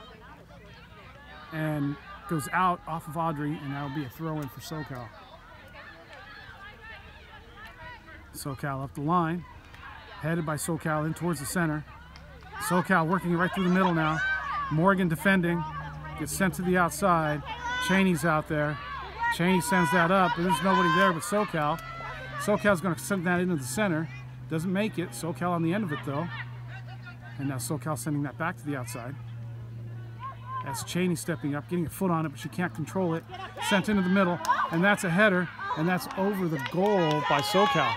And goes out off of Audrey, and that'll be a throw-in for SoCal. SoCal up the line. Headed by SoCal in towards the center. SoCal working it right through the middle now. Morgan defending, gets sent to the outside. Cheney's out there. Cheney sends that up, but there's nobody there but SoCal. SoCal's going to send that into the center. Doesn't make it. SoCal on the end of it though. And now SoCal sending that back to the outside. That's Cheney stepping up, getting a foot on it, but she can't control it. Sent into the middle, and that's a header, and that's over the goal by SoCal.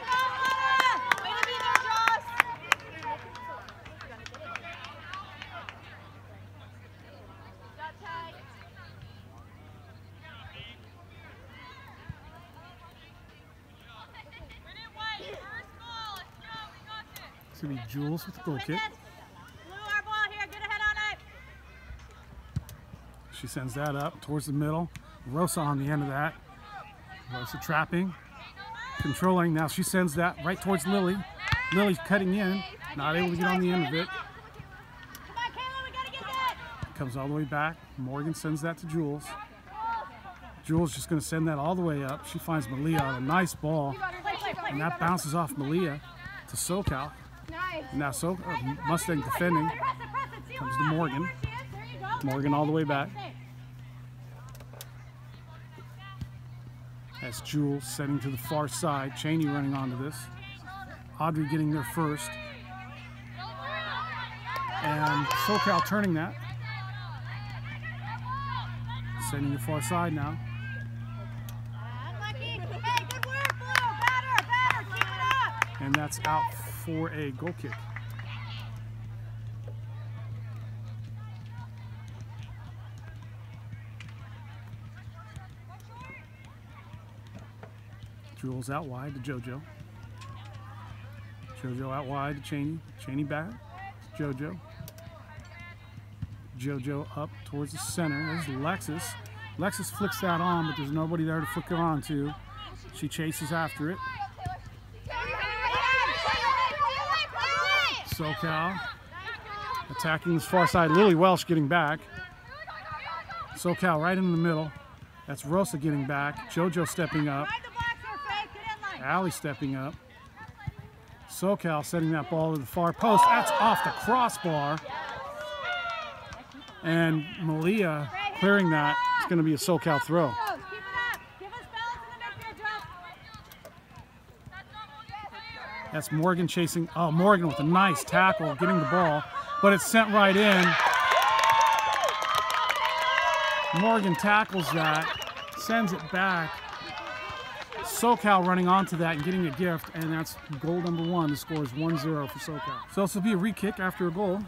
It's going to be Jules with the goal kick. She sends that up towards the middle. Rosa on the end of that. Rosa trapping, controlling. Now she sends that right towards Lily. Lily's cutting in, not able to get on the end of it. Comes all the way back. Morgan sends that to Jules. Jules just going to send that all the way up. She finds Malia on a nice ball, and that bounces off Malia to SoCal. Now Mustang defending. Comes to Morgan. Morgan all the way back. That's Jules sending to the far side. Cheney running onto this. Audrey getting there first. And SoCal turning that. Sending to the far side now. And that's out for a goal kick. Jules out wide to JoJo. JoJo out wide to Cheney. Cheney back to JoJo. JoJo up towards the center. There's Lexus. Lexus flicks that on, but there's nobody there to flick it on to. She chases after it. SoCal attacking this far side. Lily Welsh getting back. SoCal right in the middle. That's Rosa getting back. JoJo stepping up. Allie stepping up. SoCal setting that ball to the far post. That's off the crossbar. And Malia clearing that. It's going to be a SoCal throw. That's Morgan chasing. Oh, Morgan with a nice tackle, getting the ball, but it's sent right in. Morgan tackles that, sends it back. SoCal running onto that and getting a gift, and that's goal number 1. The score is 1-0 for SoCal. So this will be a re-kick after a goal.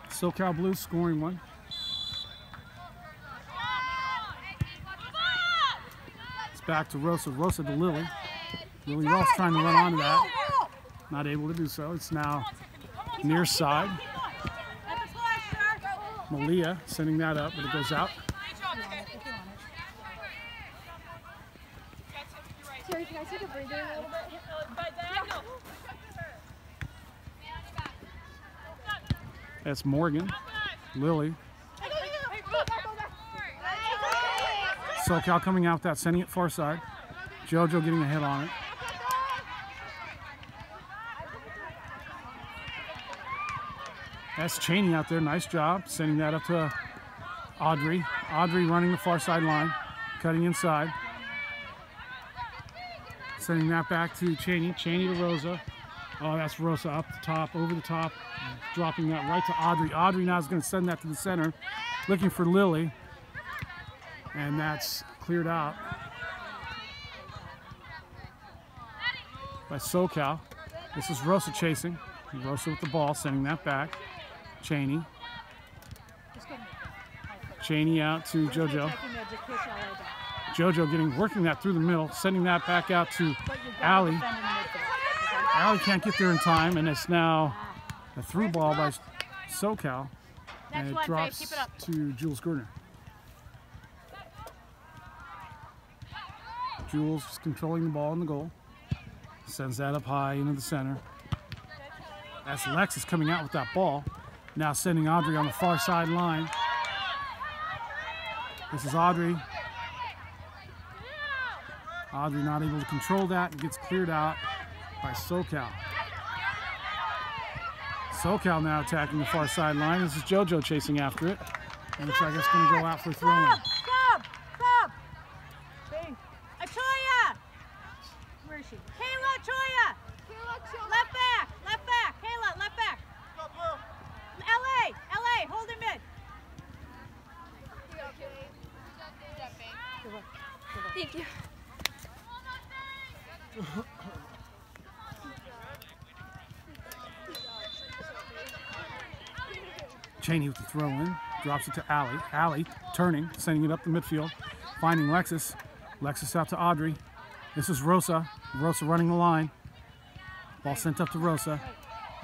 SoCal Blues scoring one. It's back to Rosa. Rosa to Lily. Lily Ross trying to run onto that. Not able to do so. It's now near side. Malia sending that up, but it goes out. Terry, can I take a breather a little bit? That's Morgan. Lily. SoCal coming out with that, sending it far side. JoJo getting a hit on it. That's Cheney out there. Nice job. Sending that up to Audrey. Audrey running the far side line. Cutting inside. Sending that back to Cheney. Cheney to Rosa. Oh, that's Rosa up the top, over the top. Dropping that right to Audrey. Audrey now is going to send that to the center. Looking for Lily. And that's cleared out by SoCal. This is Rosa chasing. Rosa with the ball, sending that back. Cheney. Cheney out to JoJo. JoJo working that through the middle, sending that back out to Allie. Allie can't get there in time, and it's now a through ball by SoCal, and it drops to Jules Gardner. Jules is controlling the ball in the goal. Sends that up high into the center. That's Lexus coming out with that ball. Now sending Audrey on the far side line. This is Audrey. Audrey not able to control that and gets cleared out by SoCal. SoCal now attacking the far sideline. This is JoJo chasing after it. And looks like it's going to go out for a throw-in. Stop! Atoya! Where is she? Kayla, Atoya! Left back! Kayla, left back! LA, hold him in. Thank you. Cheney with the throw in, drops it to Allie. Allie turning, sending it up the midfield, finding Lexus. Lexus out to Audrey. This is Rosa. Rosa running the line. Ball sent up to Rosa.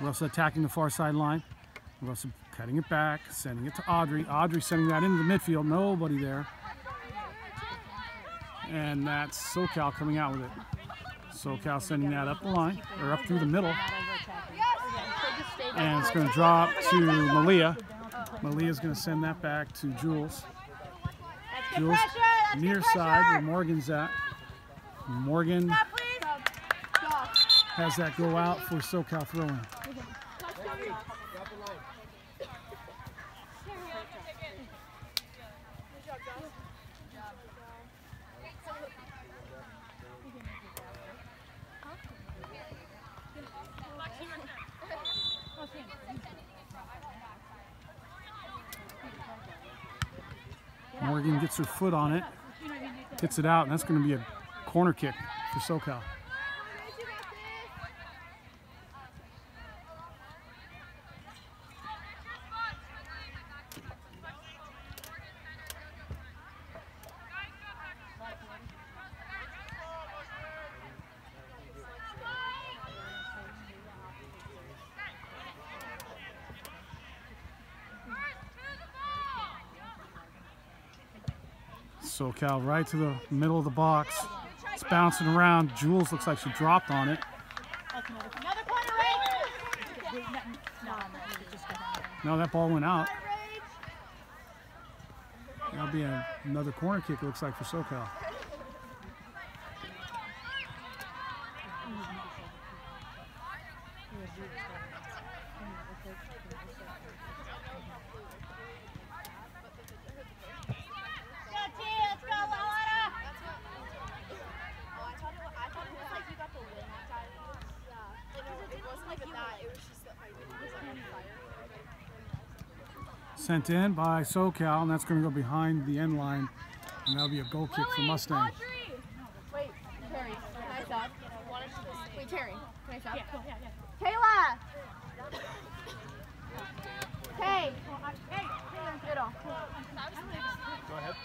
Rosa attacking the far sideline. Rosa cutting it back, sending it to Audrey. Audrey sending that into the midfield. Nobody there. And that's SoCal coming out with it. SoCal sending that up the line, or up through the middle. And it's going to drop to Malia. Malia's going to send that back to Jules. Jules near side where Morgan's at. Morgan has that go out for SoCal throw-in. Morgan gets her foot on it, hits it out, and that's going to be a corner kick for SoCal. SoCal right to the middle of the box. It's bouncing around. Jules looks like she dropped on it. Another corner, right? No, that ball went out. That'll be another corner kick, it looks like, for SoCal. Sent in by SoCal, and that's going to go behind the end line, and that'll be a goal kick for Mustang. Wait, Terry, can I stop? Wait, Terry, can I stop? Kayla! Hey! Hey, get off. Go ahead.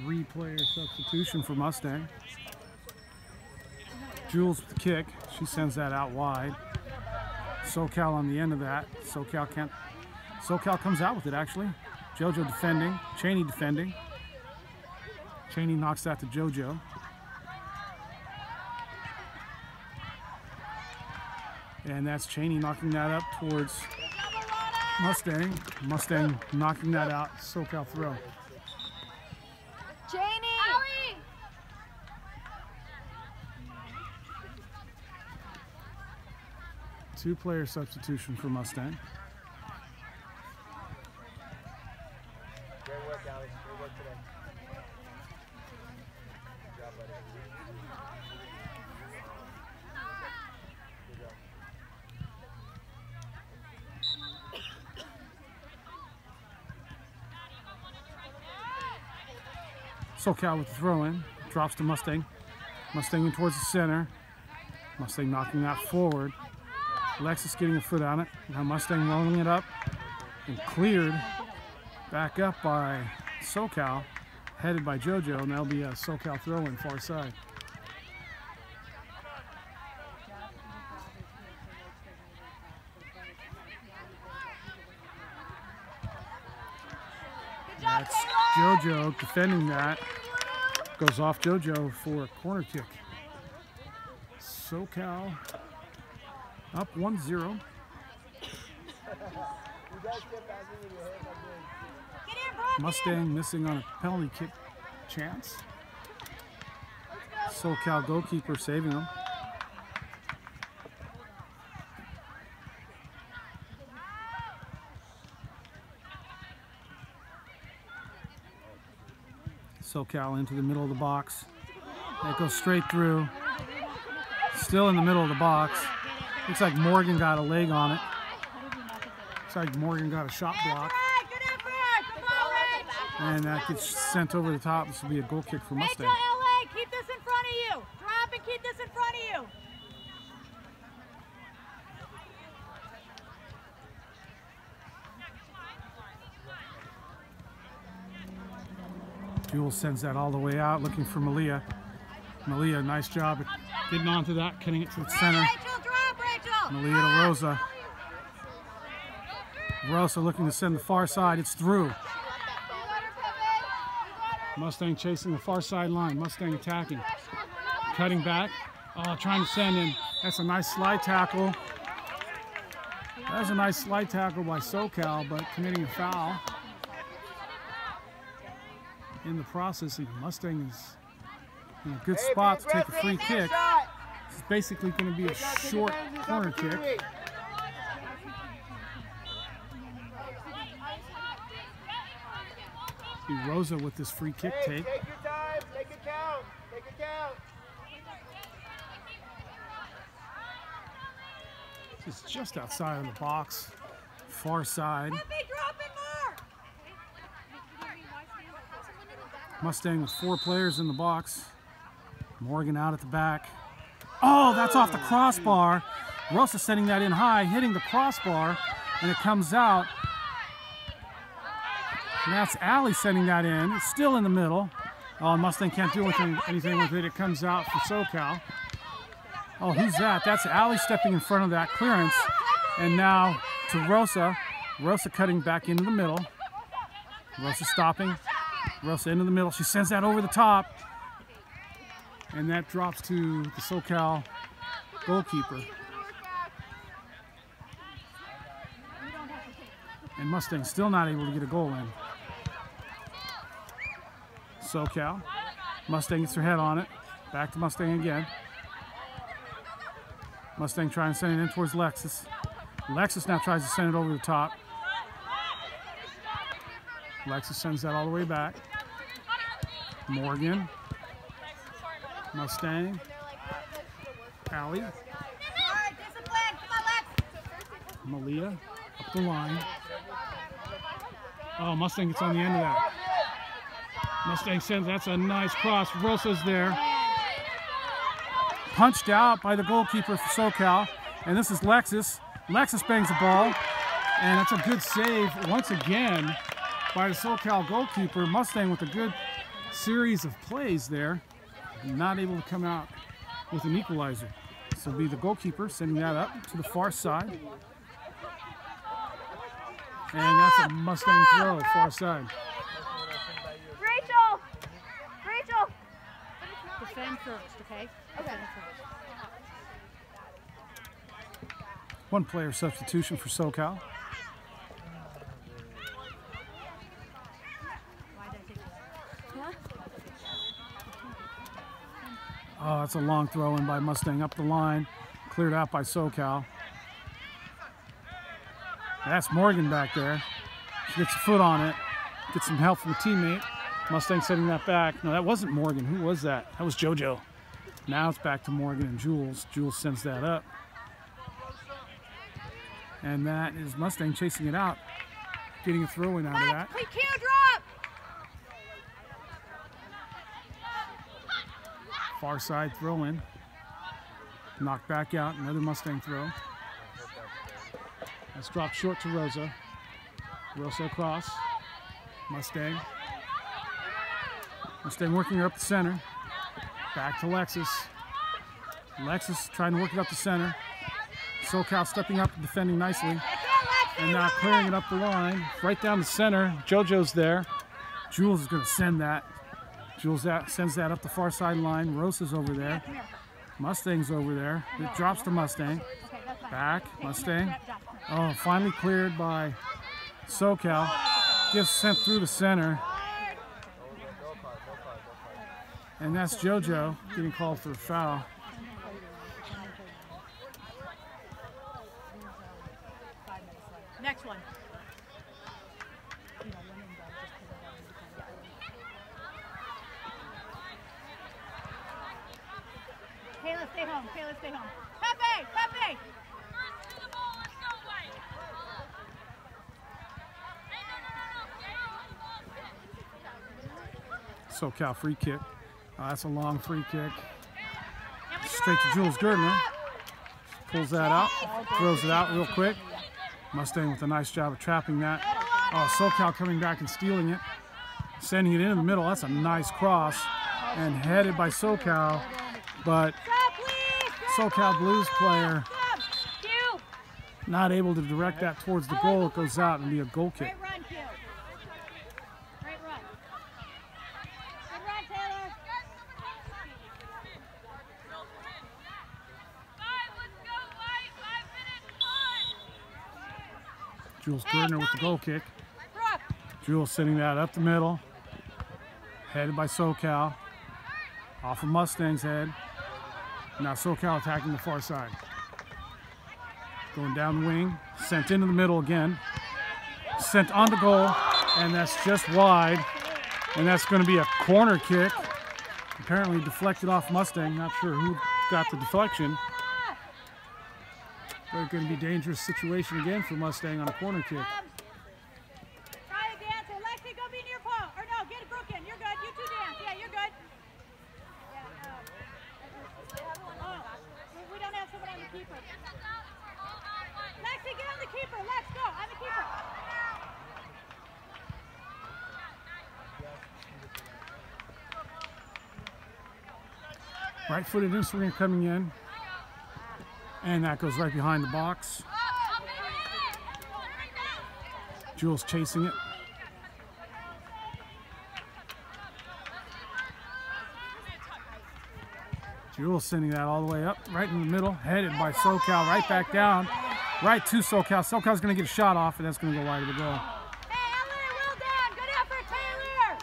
Three-player substitution for Mustang. Jules with the kick. She sends that out wide. SoCal on the end of that. SoCal comes out with it, actually. JoJo defending. Cheney defending. Cheney knocks that to JoJo. And that's Cheney knocking that up towards Mustang. Mustang knocking that out. SoCal throw. Janie! Allie! Two-player substitution for Mustang. Great work, Allie. Great work today. Good job, buddy. SoCal with the throw-in, drops to Mustang. Mustang in towards the center. Mustang knocking that forward. Alexis getting a foot on it. Now Mustang rolling it up and cleared back up by SoCal, headed by JoJo, and that'll be a SoCal throw-in far side. That's JoJo defending that. Goes off JoJo for a corner kick. SoCal up 1-0. You guys kept passing in your head like this. Get here, Mustang missing on a penalty kick chance. SoCal goalkeeper saving him. SoCal into the middle of the box. That goes straight through. Still in the middle of the box. Looks like Morgan got a leg on it. Looks like Morgan got a shot block. And that gets sent over the top. This will be a goal kick for Mustang. LA, keep this in front of you. Drop and keep this in front of you. Jules sends that all the way out, looking for Malia. Malia, nice job at getting onto that, cutting it to the center. Rachel, drop, Rachel. Malia to Rosa. Rosa looking to send the far side. It's through. Mustang chasing the far sideline. Mustang attacking. Cutting back. Oh, trying to send in. That's a nice slide tackle. That's a nice slide tackle by SoCal, but committing a foul. In the process, Mustang is in a good spot to take a free kick. It's basically going to be a short corner kick. See Rosa with this free kick take. Take your time. Make it count. Make it count. It's just outside of the box, far side. Mustang with 4 players in the box. Morgan out at the back. Oh, that's off the crossbar. Rosa sending that in high, hitting the crossbar, and it comes out. And that's Allie sending that in. It's still in the middle. Oh, Mustang can't do anything with it. It comes out for SoCal. Oh, who's that? That's Allie stepping in front of that clearance. And now to Rosa. Rosa cutting back into the middle. Rosa stopping. Rosa into the middle. She sends that over the top. And that drops to the SoCal goalkeeper. And Mustang still not able to get a goal in. SoCal. Mustang gets her head on it. Back to Mustang again. Mustang trying to send it in towards Lexus. Lexus now tries to send it over the top. Lexus sends that all the way back. Morgan. Mustang. Allie. Malia up the line. Oh, Mustang gets on the end of that. Mustang sends, that's a nice cross. Rosa's there. Punched out by the goalkeeper for SoCal. And this is Lexus. Lexus bangs the ball. And it's a good save once again by the SoCal goalkeeper. Mustang with a good series of plays there. Not able to come out with an equalizer. This will be the goalkeeper sending that up to the far side. And that's a Mustang throw, far side. Rachel! Rachel! Defend first, okay? Okay. One player substitution for SoCal. Oh, that's a long throw in by Mustang up the line. Cleared out by SoCal. That's Morgan back there. She gets a foot on it. Gets some help from a teammate. Mustang setting that back. No, that wasn't Morgan. Who was that? That was JoJo. Now it's back to Morgan and Jules. Jules sends that up. And that is Mustang chasing it out. Getting a throw in out of that. Quick cue drop! Far side throw in. Knocked back out. Another Mustang throw. That's dropped short to Rosa. Rosa across. Mustang. Mustang working her up the center. Back to Lexus. Lexus trying to work it up the center. SoCal stepping up and defending nicely. And now clearing it up the line. Right down the center. JoJo's there. Jules is going to send that. Jules sends that up the far sideline. Rosa's over there. Mustang's over there. It drops to Mustang. Back. Mustang. Oh, finally cleared by SoCal. gets sent through the center. And that's JoJo getting called for a foul. Next one. Kayla, stay home. Kayla, stay home. Pepe! Pepe! SoCal free kick. That's a long free kick. Straight to Jules Gardner. Pulls that out. Throws it out real quick. Mustang with a nice job of trapping that. Oh, SoCal coming back and stealing it. Sending it into the middle. That's a nice cross. And headed by SoCal. But SoCal Blues player not able to direct that towards the goal. It goes out and be a goal kick. Great run, Q. Great run. Good run, Taylor. Jules Gardner with the goal kick. Jules sending that up the middle. Headed by SoCal. Off of Mustang's head. Now SoCal attacking the far side. Going down the wing. Sent into the middle again. Sent on the goal. And that's just wide. And that's going to be a corner kick. Apparently deflected off Mustang. Not sure who got the deflection. But going to be a dangerous situation again for Mustang on a corner kick. Try a dance. Alexi, go be near Paul. Or no, get it broken. You're good. You two dance. Yeah, you're good. We don't have someone on the keeper. Lexi, get on the keeper. Let's go. On the keeper. Right-footed in-swinger coming in. And that goes right behind the box. Jules chasing it. Jules sending that all the way up, right in the middle, headed by SoCal, right back down, right to SoCal. SoCal's going to get a shot off, and that's going to go wide of the goal. Hey, Ellery, well done. Good effort, Taylor.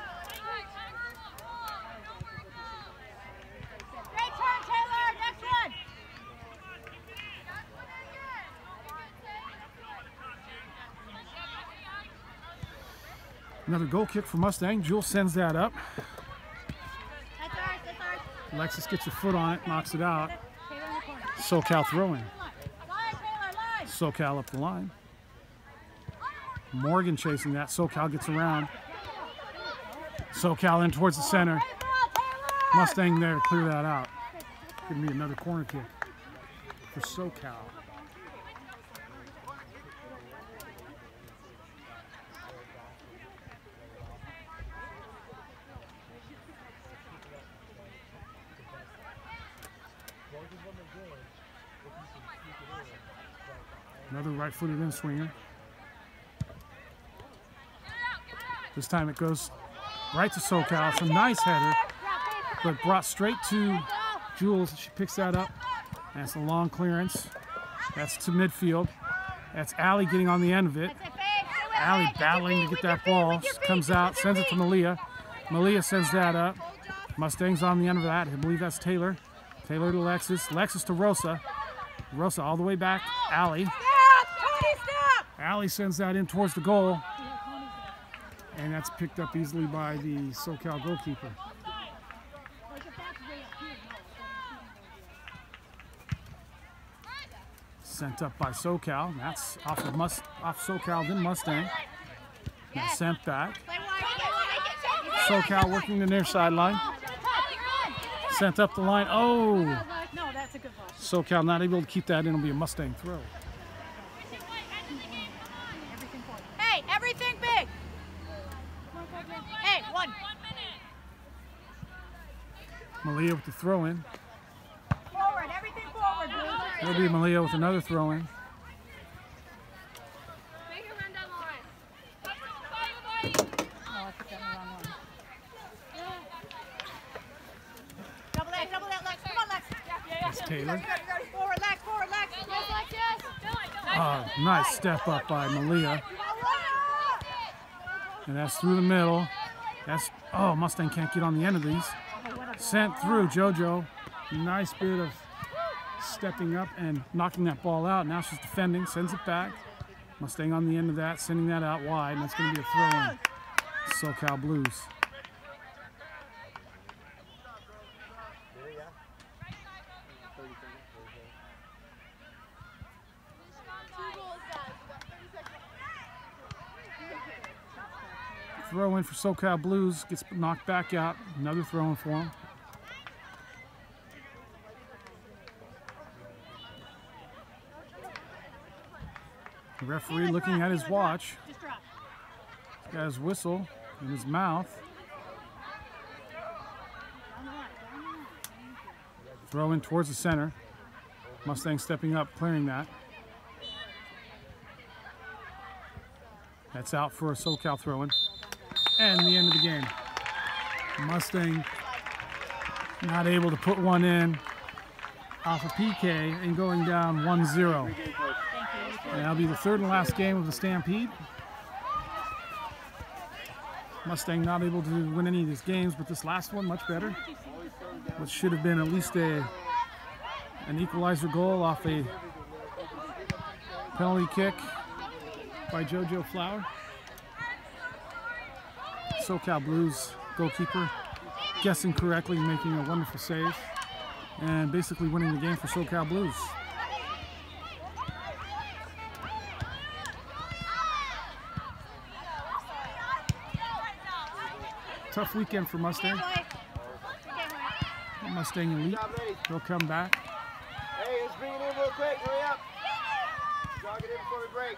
Great turn, Taylor. Next one. Another goal kick for Mustang. Jules sends that up. That's ours. That's ours. Alexis gets her foot on it, knocks it out. Taylor in the corner. SoCal throwing. Line, Taylor, line. SoCal up the line. Morgan chasing that. SoCal gets around. SoCal in towards the center. Great ball, Taylor. Mustang there to clear that out. Give me another corner kick for SoCal. Another right-footed in-swinger. This time it goes right to SoCal. It's a nice header, but brought straight to Jules. She picks that up. That's a long clearance. That's to midfield. That's Allie getting on the end of it. Allie battling to get that ball. Comes out, sends it to Malia. Malia sends that up. Mustang's on the end of that. I believe that's Taylor. Taylor to Alexis. Alexis to Rosa. Rosa all the way back. Allie. Allie sends that in towards the goal. And that's picked up easily by the SoCal goalkeeper. Sent up by SoCal. That's off SoCal, then Mustang. Now sent back. SoCal working the near sideline. Sent up the line. Oh! No, that's a good ball. SoCal not able to keep that in. It'll be a Mustang throw. Hey, everything big. Hey, one. Malia with the throw in. Forward, everything forward, Blue. There'll be Malia with another throw in. Double that, Lex. Come on, Lex. That's Taylor. Forward, Lex. Forward, Lex. Yes, Lex, yes. Nice step up by Malia. And that's through the middle. That's, oh, Mustang can't get on the end of these. Sent through JoJo. Nice bit of stepping up and knocking that ball out. Now she's defending, sends it back. Mustang on the end of that, sending that out wide, and that's going to be a throw-in. SoCal Blues. Throw in for SoCal Blues, gets knocked back out. Another throw in for him. The referee looking at his watch. He's got his whistle in his mouth. Throw in towards the center. Mustang stepping up, clearing that. That's out for a SoCal throw-in. And the end of the game. Mustang not able to put one in off a PK and going down 1-0. And that'll be the third and last game of the Stampede. Mustang not able to win any of these games, but this last one much better. What should have been at least an equalizer goal off a penalty kick by JoJo Flower. SoCal Blues goalkeeper guessing correctly, making a wonderful save, and basically winning the game for SoCal Blues. Tough weekend for Mustang. Mustang Elite, they'll come back. Hey, let's bring it in real quick, hurry up. Jog it in before we break.